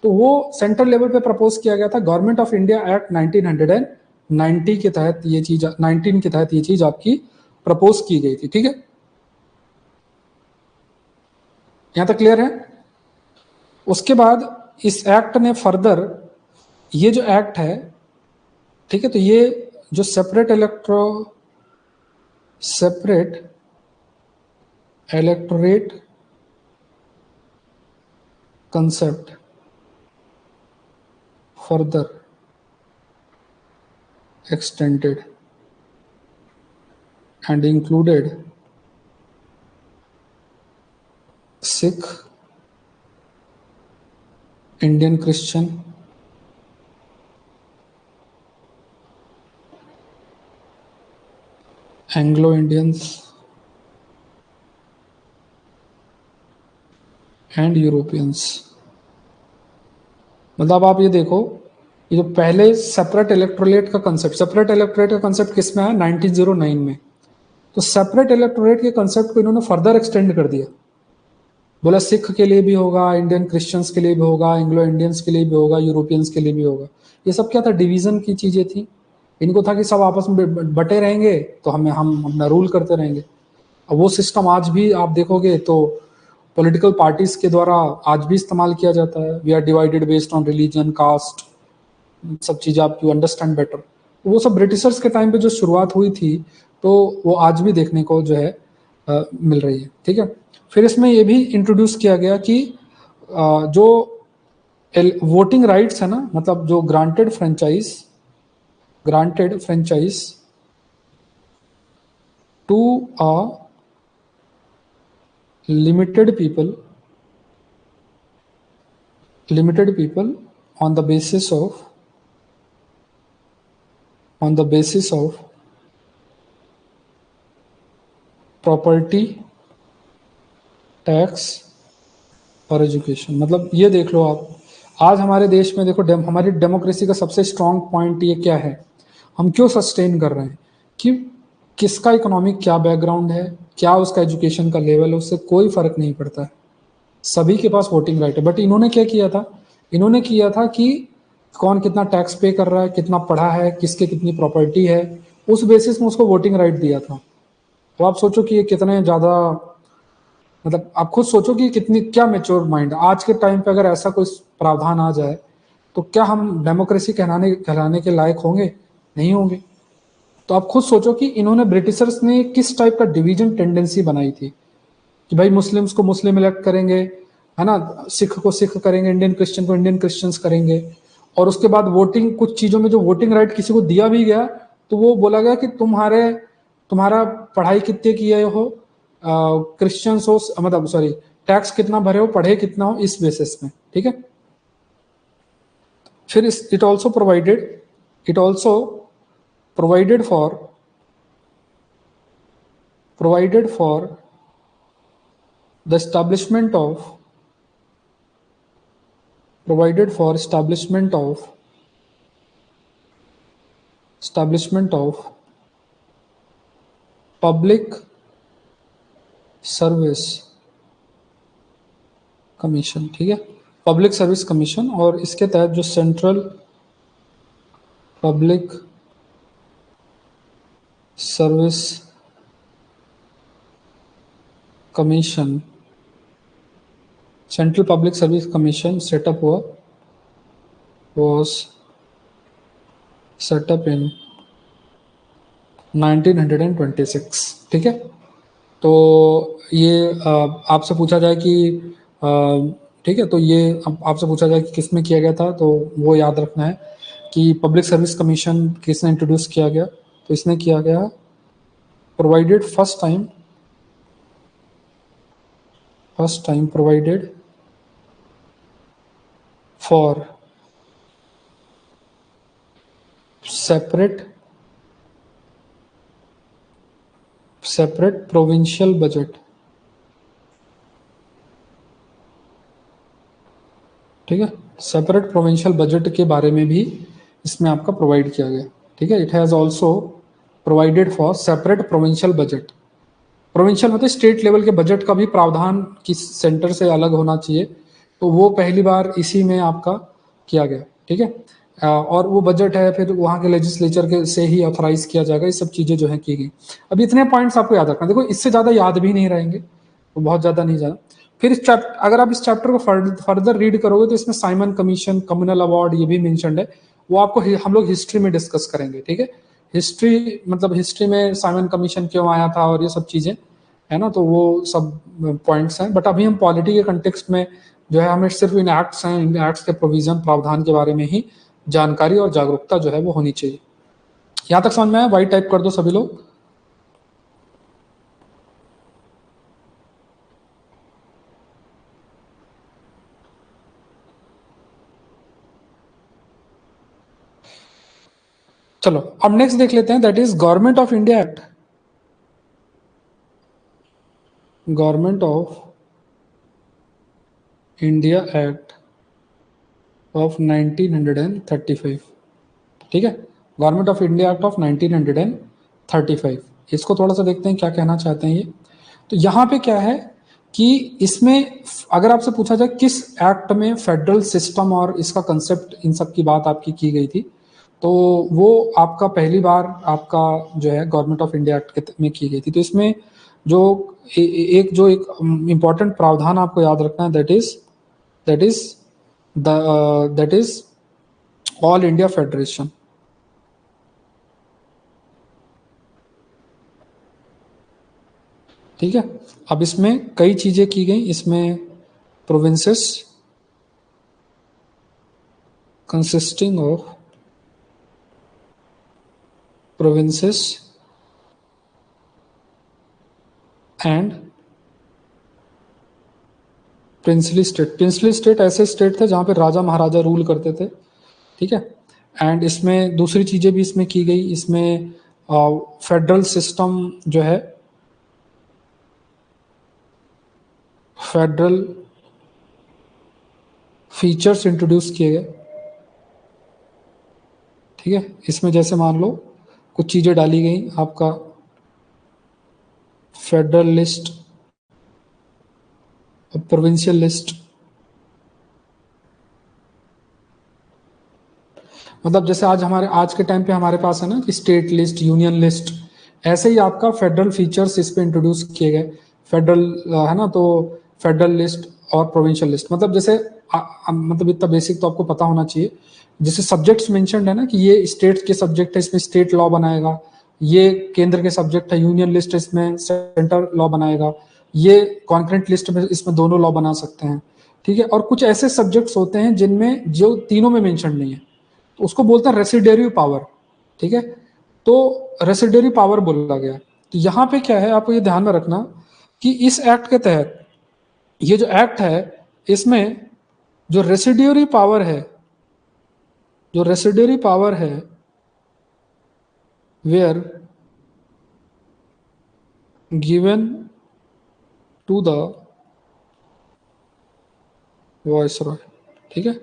तो वो सेंट्रल लेवल पे प्रपोज किया गया था, गवर्नमेंट ऑफ इंडिया एक्ट 1990 के तहत ये चीज, 19 के तहत ये चीज आपकी प्रपोज की गई थी। ठीक है, यहां तक क्लियर है। उसके बाद इस एक्ट ने फर्दर, ये जो एक्ट है, ठीक है, तो ये जो separate electorate concept further extended and included Sikh, Indian Christian, Anglo Indians and Europeans. मतलब आप ये देखो, ये जो पहले सेपरेट इलेक्टोरेट का कंसेप्ट, सेपरेट इलेक्टोरेट का कंसेप्ट किस में है, 1909 में। तो सेपरेट इलेक्टोरेट के कंसेप्ट को इन्होंने फर्दर एक्सटेंड कर दिया, बोला सिख के लिए भी होगा, इंडियन क्रिश्चियंस के लिए भी होगा, एंग्लो इंडियंस के लिए भी होगा, यूरोपियंस के लिए भी होगा। ये सब क्या था, डिवीजन की चीजें थी। इनको था कि सब आपस में बटे रहेंगे तो हम अपना रूल करते रहेंगे। अब वो सिस्टम आज भी आप देखोगे तो पॉलिटिकल पार्टीज के द्वारा आज भी इस्तेमाल किया जाता है। We are divided based on religion, caste, सब चीज़ें आप यू अंडरस्टैंड बेटर। वो सब ब्रिटिशर्स के टाइम पे जो शुरुआत हुई थी, तो वो आज भी देखने को जो है मिल रही है। ठीक है, फिर इसमें ये भी इंट्रोड्यूस किया गया कि जो वोटिंग राइट्स है ना, मतलब जो granted franchise to a limited people on the basis of property, tax और एजुकेशन। मतलब ये देख लो आप, आज हमारे देश में देखो, हमारी डेमोक्रेसी का सबसे स्ट्रॉन्ग पॉइंट ये क्या है, हम क्यों सस्टेन कर रहे हैं, कि किसका इकोनॉमिक क्या बैकग्राउंड है, क्या उसका एजुकेशन का लेवल है, उससे कोई फर्क नहीं पड़ता है, सभी के पास वोटिंग राइट है। बट इन्होंने क्या किया था, इन्होंने किया था कि कौन कितना टैक्स पे कर रहा है, कितना पढ़ा है, किसके कितनी प्रॉपर्टी है, उस बेसिस में उसको वोटिंग राइट दिया था। तो आप सोचो कि ये कितने ज़्यादा, मतलब आप खुद सोचो कि कितनी, क्या मेच्योर माइंड। आज के टाइम पे अगर ऐसा कोई प्रावधान आ जाए तो क्या हम डेमोक्रेसी कहलाने के लायक होंगे? नहीं होंगे। तो आप खुद सोचो कि इन्होंने, ब्रिटिशर्स ने किस टाइप का डिवीजन टेंडेंसी बनाई थी, कि भाई मुस्लिम्स को मुस्लिम इलेक्ट करेंगे, है ना, सिख को सिख करेंगे, इंडियन क्रिश्चियन को इंडियन क्रिश्चियंस करेंगे। और उसके बाद वोटिंग, कुछ चीज़ों में जो वोटिंग राइट किसी को दिया भी गया, तो वो बोला गया कि तुम्हारा पढ़ाई कितने किए हो, क्रिश्चियंस हो, मतलब सॉरी, टैक्स कितना भरे हो, पढ़े कितना हो, इस बेसिस में। ठीक है, फिर it also provided for the establishment of provided for establishment of public service commission, ठीक है, पब्लिक सर्विस कमीशन, और इसके तहत जो central public service commission, central public service commission setup हुआ, वॉज सेटअप इन 1926, ठीक है। तो ये आपसे पूछा जाए कि ठीक है, तो ये आपसे पूछा जाए कि किस में किया गया था, तो वो याद रखना है कि पब्लिक सर्विस कमीशन किसने इंट्रोड्यूस किया गया, तो इसने किया गया provided first time provided for separate provincial budget, ठीक है, सेपरेट प्रोविंशियल बजट के बारे में भी इसमें आपका प्रोवाइड किया गया, ठीक है। It has also provided for separate provincial budget, provincial मतलब स्टेट लेवल के बजट का भी प्रावधान किस सेंटर से अलग होना चाहिए, तो वो पहली बार इसी में आपका किया गया, ठीक है। और वो बजट है फिर वहाँ के लेजिस्लेचर के से ही ऑथराइज किया जाएगा, ये सब चीज़ें जो है की गई। अब इतने पॉइंट्स आपको याद रखना, देखो इससे ज़्यादा याद भी नहीं रहेंगे, तो बहुत ज़्यादा नहीं जाना। फिर इस चैप्टर, अगर आप इस चैप्टर को फर्दर रीड करोगे तो इसमें साइमन कमीशन, कम्युनल अवार्ड ये भी मेंशन्ड है, वो आपको हम लोग हिस्ट्री में डिस्कस करेंगे, ठीक है। हिस्ट्री मतलब हिस्ट्री में साइमन कमीशन क्यों आया था और ये सब चीज़ें है ना, तो वो सब पॉइंट्स हैं। बट अभी हम पॉलिटी के कंटेक्स्ट में जो है हमें सिर्फ इन एक्ट्स हैं, इन एक्ट्स के प्रोविजन प्रावधान के बारे में ही जानकारी और जागरूकता जो है वो होनी चाहिए। यहाँ तक समझ में आया? वाइट टाइप कर दो सभी लोग। चलो अब नेक्स्ट देख लेते हैं, that is government of India act. Government of India act of 1935, ठीक है, government of India act of 1935। इसको थोड़ा सा देखते हैं क्या कहना चाहते हैं ये। तो यहाँ पे क्या है कि इसमें अगर आपसे पूछा जाए किस एक्ट में फेडरल सिस्टम और इसका कंसेप्ट इन सब की बात आपकी की गई थी, तो वो आपका पहली बार आपका जो है गवर्नमेंट ऑफ इंडिया एक्ट में की गई थी। तो इसमें जो एक इम्पॉर्टेंट प्रावधान आपको याद रखना है, that is all India federation, ठीक है। अब इसमें कई चीजें की गई, इसमें provinces consisting of provinces and princely state ऐसे स्टेट थे जहां पे राजा महाराजा रूल करते थे, ठीक है। एंड इसमें दूसरी चीजें भी इसमें की गई, इसमें फेडरल सिस्टम जो है, फेडरल फीचर्स इंट्रोड्यूस किए गए, ठीक है। इसमें जैसे मान लो कुछ चीजें डाली गई, आपका फेडरल लिस्ट, प्रोविंशियल लिस्ट, मतलब जैसे आज के टाइम पे हमारे पास है ना कि स्टेट लिस्ट, यूनियन लिस्ट, ऐसे ही आपका फेडरल फीचर्स इस पे इंट्रोड्यूस किए गए। फेडरल है ना, तो फेडरल लिस्ट और प्रोविंशियल लिस्ट, मतलब जैसे मतलब इतना बेसिक तो आपको पता होना चाहिए। जैसे सब्जेक्ट्स मेंशन्ड है ना कि ये स्टेट के सब्जेक्ट है, इसमें स्टेट लॉ बनाएगा, ये केंद्र के सब्जेक्ट है, यूनियन लिस्ट इसमें सेंटर लॉ बनाएगा, ये कॉन्करेंट लिस्ट में इसमें दोनों लॉ बना सकते हैं, ठीक है। और कुछ ऐसे सब्जेक्ट्स होते हैं जिनमें जो तीनों में मेंशन नहीं है, तो उसको बोलते हैं रेसिडेरियो पावर, ठीक है। तो रेसिडेरियो पावर बोला गया। तो यहाँ पे क्या है, आपको ये ध्यान में रखना कि इस एक्ट के तहत ये जो एक्ट है, इसमें जो रेसिडेरियो पावर है, जो रेसिडेरियो पावर है, were given to the viceroy, ठीक है।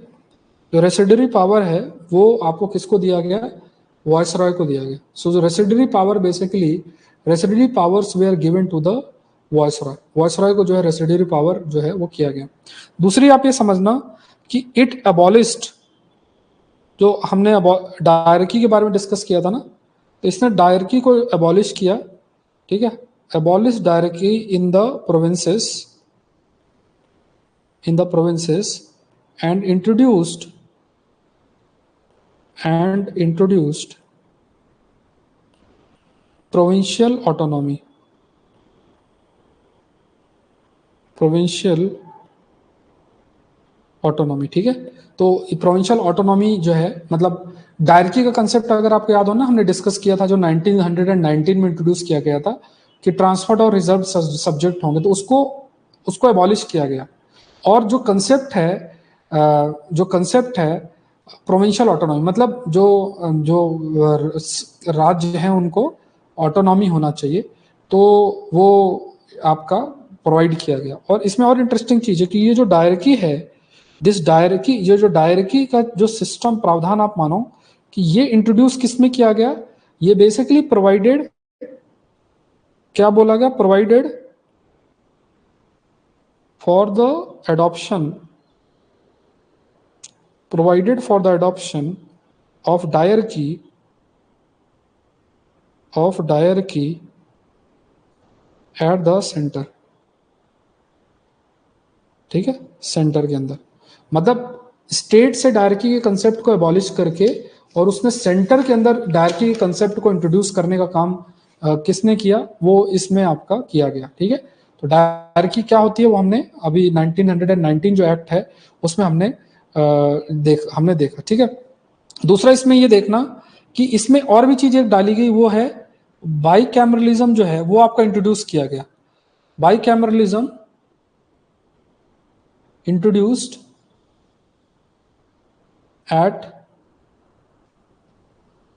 जो रेसिडरी पावर है वो आपको किसको दिया गया? वायसरॉय को दिया गया। सो जो residuary power basically, residuary powers were given to the viceroy. Viceroy को जो है रेसिडरी पावर जो है वो किया गया। दूसरी आप ये समझना कि इट अबॉलिस्ड, जो हमने डायरकी के बारे में डिस्कस किया था ना, तो इसने डायरकी को अबॉलिश किया, ठीक है, abolish dyarchy in the provinces, and introduced provincial autonomy, ठीक है। तो प्रोविंशियल ऑटोनॉमी जो है, मतलब डायरकी का कंसेप्ट अगर आपको याद हो ना, हमने डिस्कस किया था जो 1919 में इंट्रोड्यूस किया गया था कि ट्रांसफर्ड और रिजर्व सब्जेक्ट होंगे, तो उसको एबॉलिश किया गया। और जो कंसेप्ट है प्रोविंशियल ऑटोनॉमी, मतलब जो राज्य हैं उनको ऑटोनॉमी होना चाहिए, तो वो आपका प्रोवाइड किया गया। और इसमें और इंटरेस्टिंग चीज है कि ये जो डायरकी है, ये जो डायरकी का जो सिस्टम प्रावधान आप मानो कि ये इंट्रोड्यूस किस में किया गया, ये बेसिकली प्रोवाइडेड, क्या बोला गया? Provided for the adoption of diarchy at the center, ठीक है, सेंटर के अंदर। मतलब स्टेट से डायरकी के कंसेप्ट को एबॉलिश करके और उसने सेंटर के अंदर डायरकी के कंसेप्ट को इंट्रोड्यूस करने का काम किसने किया? वो इसमें आपका किया गया, ठीक है। तो डायरकी क्या होती है वो हमने अभी 1919 जो एक्ट है उसमें हमने देखा, ठीक है। दूसरा इसमें ये देखना कि इसमें और भी चीज एक डाली गई, वो है बाइकैमरलिज्म जो है वो आपका इंट्रोड्यूस किया गया। Bicameralism introduced at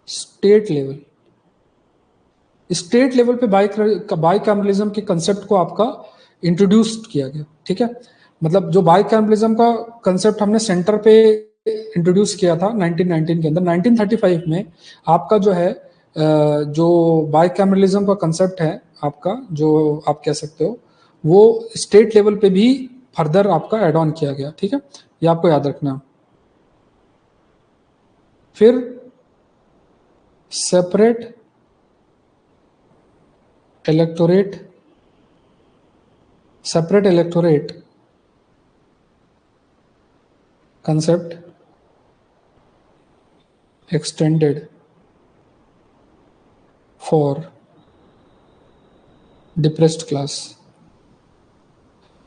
state level पे बाइकैमरलिज्म के कंसेप्ट को आपका इंट्रोड्यूस किया गया, ठीक है। मतलब जो बाइकैमरलिज्म का कंसेप्ट हमने सेंटर पे इंट्रोड्यूस किया था 1919 के अंदर, 1935 में आपका जो है जो बाइकैमरलिज्म का कंसेप्ट है आपका, जो आप कह सकते हो, वो स्टेट लेवल पे भी फर्दर आपका एड ऑन किया गया, ठीक है। ये आपको याद रखना। फिर separate electorate concept extended for depressed class,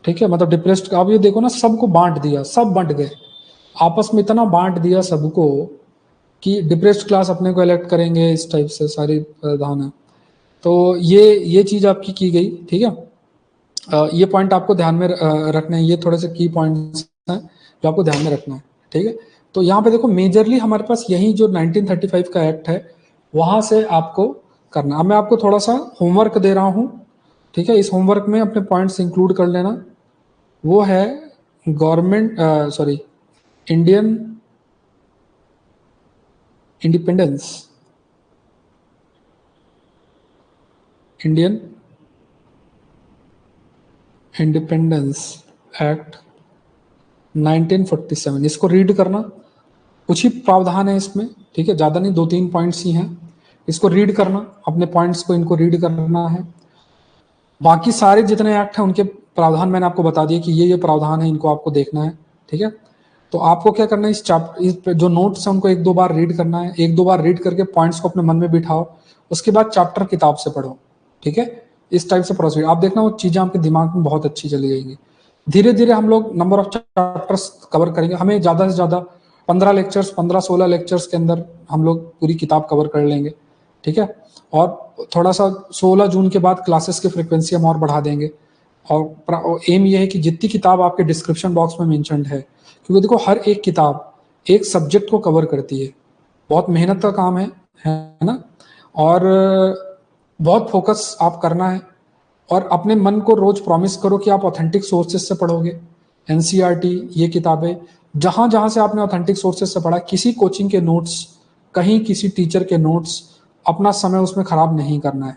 ठीक है। मतलब डिप्रेस्ड, आप ये देखो ना, सबको बांट दिया, सब बंट गए आपस में, इतना बांट दिया सबको कि डिप्रेस्ड क्लास अपने को इलेक्ट करेंगे, इस टाइप से सारी प्रावधान है। तो ये चीज आपकी की गई, ठीक है। ये पॉइंट आपको ध्यान में रखने हैं, ये थोड़े से की पॉइंट्स हैं जो आपको ध्यान में रखना है, ठीक है। तो यहाँ पे देखो मेजरली हमारे पास यही जो 1935 का एक्ट है वहां से आपको करना। अब मैं आपको थोड़ा सा होमवर्क दे रहा हूँ, ठीक है। इस होमवर्क में अपने पॉइंट्स इंक्लूड कर लेना। वो है इंडियन इंडिपेंडेंस एक्ट 1947, इसको रीड करना। कुछ ही प्रावधान है इसमें, ठीक है, ज्यादा नहीं, 2-3 पॉइंट्स ही हैं। इसको रीड करना, अपने पॉइंट्स को इनको रीड करना है। बाकी सारे जितने एक्ट हैं उनके प्रावधान मैंने आपको बता दिया कि ये प्रावधान है, इनको आपको देखना है, ठीक है। तो आपको क्या करना है, इस जो नोट्स हैं उनको 1-2 बार रीड करना है। 1-2 बार रीड करके पॉइंट्स को अपने मन में बिठाओ, उसके बाद चैप्टर किताब से पढ़ो, ठीक है। इस टाइप से प्रोसीड, आप देखना वो चीजें आपके दिमाग में बहुत अच्छी चली जाएंगी। धीरे धीरे हम लोग नंबर ऑफ चैप्टर्स कवर करेंगे। हमें ज्यादा से ज्यादा 15-16 लेक्चर्स के अंदर हम लोग पूरी किताब कवर कर लेंगे, ठीक है। और थोड़ा सा 16 जून के बाद क्लासेस की फ्रिक्वेंसी हम और बढ़ा देंगे। और एम ये है कि जितनी किताब आपके डिस्क्रिप्शन बॉक्स में मेंशन्ड है, क्योंकि देखो हर एक किताब एक सब्जेक्ट को कवर करती है, बहुत मेहनत का काम है ना। और बहुत फोकस आप करना है, और अपने मन को रोज प्रॉमिस करो कि आप ऑथेंटिक सोर्सेज से पढ़ोगे। एनसीईआरटी ये किताबें जहां जहां से आपने ऑथेंटिक सोर्सेज से पढ़ा, किसी कोचिंग के नोट्स, कहीं किसी टीचर के नोट्स, अपना समय उसमें खराब नहीं करना है।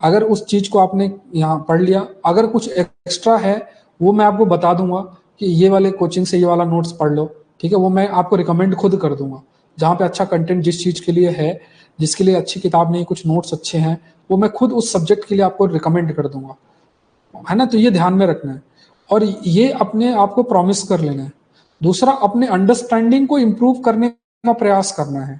अगर उस चीज को आपने यहाँ पढ़ लिया, अगर कुछ एक्स्ट्रा है वो मैं आपको बता दूंगा कि ये वाले कोचिंग से ये वाला नोट्स पढ़ लो, ठीक है, वो मैं आपको रिकमेंड खुद कर दूंगा। जहाँ पे अच्छा कंटेंट जिस चीज के लिए है, जिसके लिए अच्छी किताब नहीं, कुछ नोट्स अच्छे हैं, वो मैं खुद उस सब्जेक्ट के लिए आपको रिकमेंड कर दूंगा, है ना। तो ये ध्यान में रखना है और ये अपने आप को प्रॉमिस कर लेना है। दूसरा, अपने अंडरस्टैंडिंग को इम्प्रूव करने का प्रयास करना है,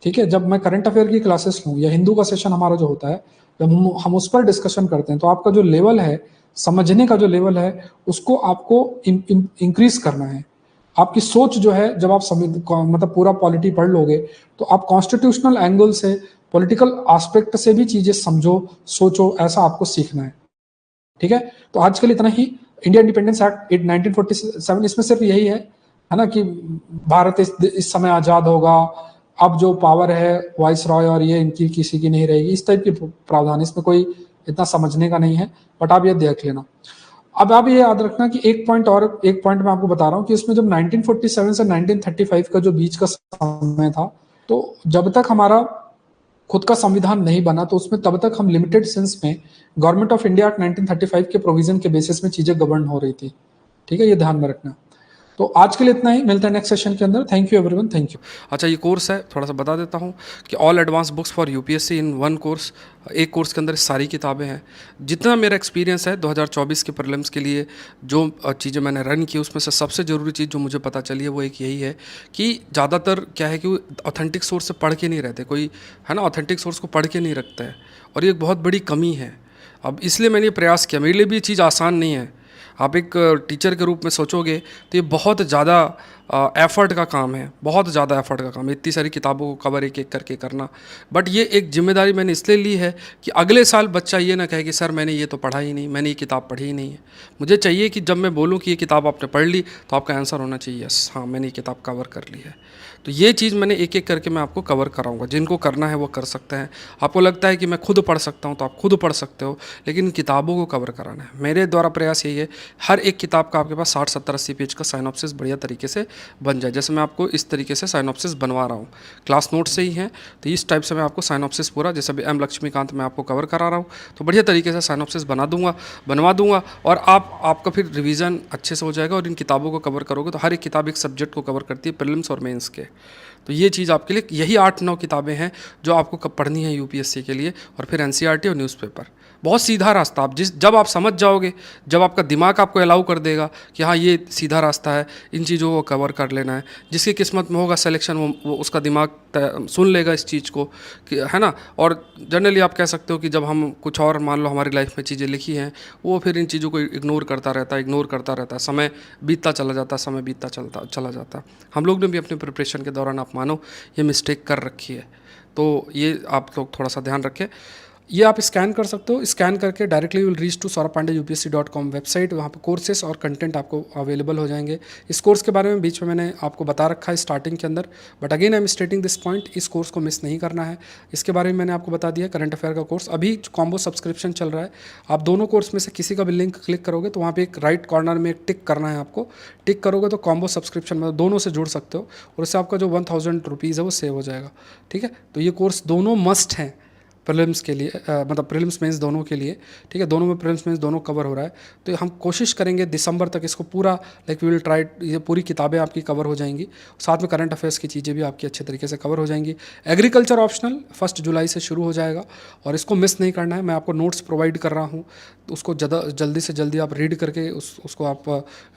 ठीक है। जब मैं करंट अफेयर की क्लासेस लूँ या हिंदू का सेशन हमारा जो होता है, जब हम उस पर डिस्कशन करते हैं, तो आपका जो लेवल है, समझने का जो लेवल है, उसको आपको इंक्रीज करना है। आपकी सोच जो है, जब आप मतलब पूरा पॉलिटी पढ़ लोगे, तो आप कॉन्स्टिट्यूशनल एंगल से, पॉलिटिकल एस्पेक्ट से भी चीजें समझो, सोचो, ऐसा आपको सीखना है, ठीक है। तो आज के लिए इतना ही। इंडिया इंडिपेंडेंस एक्ट 1947, इसमें सिर्फ यही है ना, कि भारत इस समय आजाद होगा, अब जो पावर है वाइस रॉय और ये इनकी किसी की नहीं रहेगी, इस टाइप की प्रावधान, इसमें कोई इतना समझने का नहीं है, बट आप ये देख लेना। अब आप ये याद रखना कि एक पॉइंट मैं आपको बता रहा हूँ कि इसमें जब 1947 से 1935 का जो बीच का समय था, तो जब तक हमारा खुद का संविधान नहीं बना, तो उसमें तब तक हम लिमिटेड सेंस में गवर्नमेंट ऑफ इंडिया एक्ट 1935 के प्रोविजन के बेसिस में चीजें गवर्न हो रही थी, ठीक है, ये ध्यान में रखना। तो आज के लिए इतना ही, मिलते हैं नेक्स्ट सेशन के अंदर। Thank you everyone, thank you. अच्छा, ये कोर्स है, थोड़ा सा बता देता हूँ कि all advance books for UPSC in one course. एक कोर्स के अंदर सारी किताबें हैं। जितना मेरा एक्सपीरियंस है 2024 के प्रीलिम्स के लिए, जो चीज़ें मैंने रन की, उसमें से सबसे ज़रूरी चीज़ जो मुझे पता चली है वो एक यही है कि ज़्यादातर क्या है कि वो ऑथेंटिक सोर्स से पढ़ के नहीं रहते, कोई है ना, ऑथेंटिक सोर्स को पढ़ के नहीं रखता है, और ये एक बहुत बड़ी कमी है। अब इसलिए मैंने ये प्रयास किया। मेरे लिए भी ये चीज़ आसान नहीं है। आप एक टीचर के रूप में सोचोगे तो ये बहुत ज़्यादा एफ़र्ट का काम है, बहुत ज़्यादा एफ़र्ट का काम है, इतनी सारी किताबों को कवर एक एक करके करना। बट ये एक जिम्मेदारी मैंने इसलिए ली है कि अगले साल बच्चा ये ना कहे कि सर मैंने ये तो पढ़ा ही नहीं, मैंने ये किताब पढ़ी ही नहीं है। मुझे चाहिए कि जब मैं बोलूँ कि ये किताब आपने पढ़ ली, तो आपका आंसर होना चाहिए यस, हाँ मैंने ये किताब कवर कर ली है। तो ये चीज़ मैंने एक एक करके मैं आपको कवर कराऊंगा। जिनको करना है वो कर सकते हैं। आपको लगता है कि मैं खुद पढ़ सकता हूँ, तो आप खुद पढ़ सकते हो, लेकिन किताबों को कवर कराना है। मेरे द्वारा प्रयास यही है, हर एक किताब का आपके पास 60, 70, 80 पेज का साइनॉप्सिस बढ़िया तरीके से बन जाए। जैसे मैं आपको इस तरीके से साइनॉप्सिस बनवा रहा हूँ, क्लास नोट से ही है, तो इस टाइप से मैं आपको साइनॉप्सिस पूरा, जैसे अभी एम लक्ष्मीकांत मैं आपको कवर करा रहा हूँ, तो बढ़िया तरीके से साइनॉप्सिस बनवा दूंगा, और आपका फिर रिवीजन अच्छे से हो जाएगा। और इन किताबों को कवर करोगे तो हर एक किताब एक सब्जेक्ट को कवर करती है, प्रीलिम्स और मेंस के। तो ये चीज़ आपके लिए, यही 8-9 किताबें हैं जो आपको कब पढ़नी है यूपीएससी के लिए, और फिर एनसीईआरटी और न्यूज़पेपर। बहुत सीधा रास्ता। आप जब आप समझ जाओगे, जब आपका दिमाग आपको अलाउ कर देगा कि हाँ ये सीधा रास्ता है, इन चीज़ों को कवर कर लेना है, जिसकी किस्मत में होगा सिलेक्शन, वो उसका दिमाग सुन लेगा इस चीज़ को, कि है ना। और जनरली आप कह सकते हो कि जब हम कुछ और, मान लो हमारी लाइफ में चीज़ें लिखी हैं, वो फिर इन चीज़ों को इग्नोर करता रहता है, समय बीतता चला चला जाता। हम लोग ने भी अपने प्रिपरेशन के दौरान, आप मानो, ये मिस्टेक कर रखी है। तो ये आप लोग थोड़ा सा ध्यान रखें। ये आप स्कैन कर सकते हो, स्कैन करके directly will reach to saurabhpandeyupsc.com website. वहाँ पे कोर्सेस और कंटेंट आपको अवेलेबल हो जाएंगे। इस कोर्स के बारे में बीच में मैंने आपको बता रखा है स्टार्टिंग के अंदर, but again I am स्टेटिंग this point, इस कोर्स को मिस नहीं करना है। इसके बारे में मैंने आपको बता दिया, करंट अफेयर का कोर्स अभी कॉम्बो सब्सक्रिप्शन चल रहा है। आप दोनों कोर्स में से किसी का भी लिंक क्लिक करोगे तो वहाँ पर एक राइट कॉर्नर में एक टिक करना है आपको। टिक करोगे तो कॉम्बो सब्सक्रिप्शन में दोनों से जुड़ सकते हो, और उससे आपका जो 1000 रुपीज़ है वो सेव हो जाएगा, ठीक है। तो ये कोर्स दोनों मस्ट हैं प्रीलिम्स के लिए, मतलब प्रीलिम्स मेंस दोनों के लिए, ठीक है। दोनों में प्रीलिम्स मेंस दोनों कवर हो रहा है। तो हम कोशिश करेंगे दिसंबर तक इसको पूरा, लाइक वी विल ट्राई, ये पूरी किताबें आपकी कवर हो जाएंगी, साथ में करंट अफेयर्स की चीज़ें भी आपकी अच्छे तरीके से कवर हो जाएंगी। एग्रीकल्चर ऑप्शनल 1 जुलाई से शुरू हो जाएगा, और इसको मिस नहीं करना है। मैं आपको नोट्स प्रोवाइड कर रहा हूँ, तो उसको जल्दी से जल्दी आप रीड करके उसको आप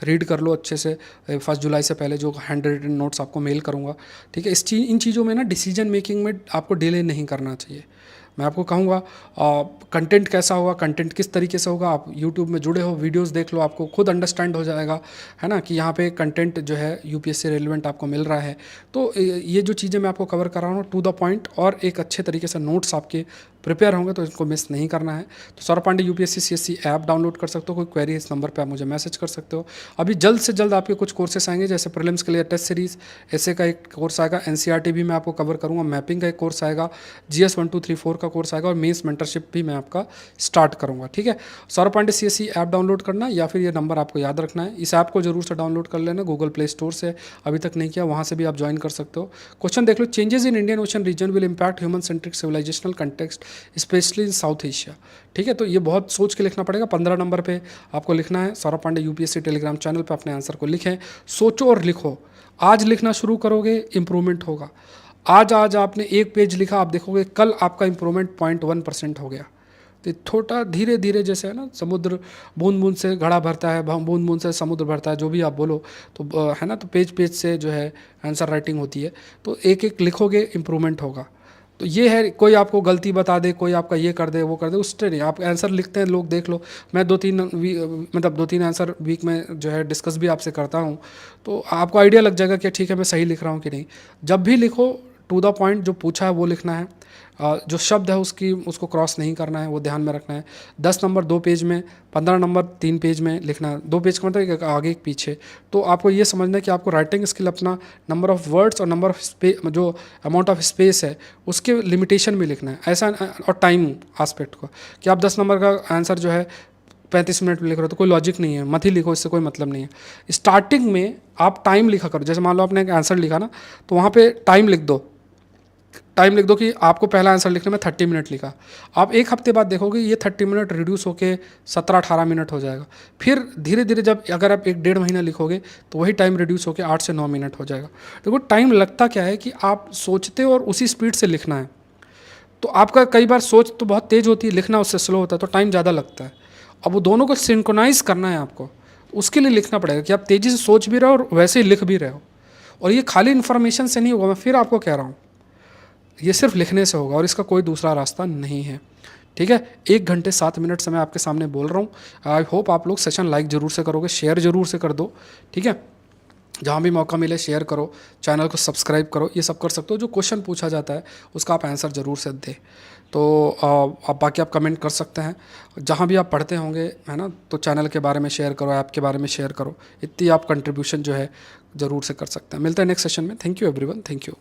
रीड कर लो अच्छे से। 1 जुलाई से पहले जो हैंड रिटन नोट्स आपको मेल करूँगा, ठीक है। इन चीज़ों में ना डिसीजन मेकिंग में आपको डिले नहीं करना चाहिए। मैं आपको कहूँगा कंटेंट कैसा होगा, कंटेंट किस तरीके से होगा, आप यूट्यूब में जुड़े हो, वीडियोस देख लो, आपको खुद अंडरस्टैंड हो जाएगा, है ना, कि यहाँ पे कंटेंट जो है यूपीएससी रेलिवेंट आपको मिल रहा है। तो ये जो चीज़ें मैं आपको कवर कर रहा हूँ टू द पॉइंट, और एक अच्छे तरीके से नोट्स आपके प्रिपेयर होंगे तो इनको मिस नहीं करना है। तो Saurabh Pandey UPSC CSC app download कर सकते हो, कोई क्वेरी इस नंबर पे आप मुझे मैसेज कर सकते हो। अभी जल्द से जल्द आपके कुछ कोर्सेस आएंगे, जैसे प्रीलिम्स के लिए टेस्ट सीरीज, ऐसे का एक कोर्स आएगा, एनसीईआरटी भी मैं आपको कवर करूँगा, मैपिंग का एक कोर्स आएगा, जीएस 1 2 3 4 का कोर्स आएगा और मेंस मेंटरशिप भी मैं आपका स्टार्ट करूँगा। ठीक है, Saurabh Pandey CSC app download करना या फिर ये नंबर आपको याद रखना है। इस ऐप को जरूर से डाउनलोड कर लेना, गूगल प्ले स्टोर से अभी तक नहीं किया, वहाँ से भी आप ज्वाइन कर सकते हो। क्वेश्चन देख लो, changes in Indian ocean region will impact human centric civilisational context specially in south Asia. ठीक है, तो ये बहुत सोच के लिखना पड़ेगा। 15 नंबर पे आपको लिखना है। Saurabh Pandey UPSC Telegram channel पे अपने आंसर को लिखें, सोचो और लिखो। आज लिखना शुरू करोगे, इंप्रूवमेंट होगा। आज आपने एक पेज लिखा, आप देखोगे कल आपका इंप्रूवमेंट 0.1% हो गया। तो छोटा धीरे धीरे, जैसे है ना, समुद्र बूंद बूंद से घड़ा भरता है, बूंद बूंद से समुद्र भरता है, जो भी आप बोलो, तो है ना, तो पेज पेज से जो है आंसर राइटिंग होती है। तो एक एक लिखोगे, इम्प्रूवमेंट होगा। तो ये है, कोई आपको गलती बता दे, कोई आपका ये कर दे वो कर दे, उससे नहीं। आप आंसर लिखते हैं, लोग देख लो, मैं 2-3 आंसर वीक में जो है डिस्कस भी आपसे करता हूँ, तो आपको आइडिया लग जाएगा कि ठीक है मैं सही लिख रहा हूँ कि नहीं। जब भी लिखो, टू द पॉइंट, जो पूछा है वो लिखना है, जो शब्द है उसको क्रॉस नहीं करना है, वो ध्यान में रखना है। 10 नंबर 2 पेज में, 15 नंबर 3 पेज में लिखना है। 2 पेज का मतलब एक आगे एक पीछे। तो आपको ये समझना है कि आपको राइटिंग स्किल अपना नंबर ऑफ वर्ड्स और नंबर ऑफ जो अमाउंट ऑफ स्पेस है उसके लिमिटेशन में लिखना है, ऐसा। और टाइम एस्पेक्ट को, कि आप 10 नंबर का आंसर जो है 35 मिनट में लिख रहे हो तो कोई लॉजिक नहीं है, मत ही लिखो, इससे कोई मतलब नहीं है। स्टार्टिंग में आप टाइम लिखा करो, जैसे मान लो आपने एक आंसर लिखा ना, तो वहाँ पे टाइम लिख दो। टाइम लिख दो कि आपको पहला आंसर लिखने में 30 मिनट लिखा। आप एक हफ्ते बाद देखोगे ये 30 मिनट रिड्यूस होके 17-18 मिनट हो जाएगा। फिर धीरे धीरे जब अगर आप 1-1.5 महीना लिखोगे तो वही टाइम रिड्यूस होकर 8 से 9 मिनट हो जाएगा। देखो, टाइम लगता क्या है कि आप सोचते हो और उसी स्पीड से लिखना है। तो आपका कई बार सोच तो बहुत तेज़ होती है, लिखना उससे स्लो होता है, तो टाइम ज़्यादा लगता है। अब वो दोनों को सिंक्रोनाइज करना है आपको, उसके लिए लिखना पड़ेगा कि आप तेज़ी से सोच भी रहे हो और वैसे ही लिख भी रहे हो। और ये खाली इन्फॉर्मेशन से नहीं होगा, मैं फिर आपको कह रहा हूँ, ये सिर्फ लिखने से होगा और इसका कोई दूसरा रास्ता नहीं है। ठीक है, 1 घंटे 7 मिनट से मैं आपके सामने बोल रहा हूँ। आई होप आप लोग सेशन लाइक ज़रूर से करोगे, शेयर ज़रूर से कर दो। ठीक है, जहाँ भी मौका मिले शेयर करो, चैनल को सब्सक्राइब करो, ये सब कर सकते हो। जो क्वेश्चन पूछा जाता है उसका आप आंसर ज़रूर से दे। तो आप बाकी आप कमेंट कर सकते हैं, जहाँ भी आप पढ़ते होंगे, है ना, तो चैनल के बारे में शेयर करो, ऐप के बारे में शेयर करो। इतनी आप कंट्रीब्यूशन जो है ज़रूर से कर सकते हैं। मिलते हैं नेक्स्ट सेशन में। Thank you everyone, thank you.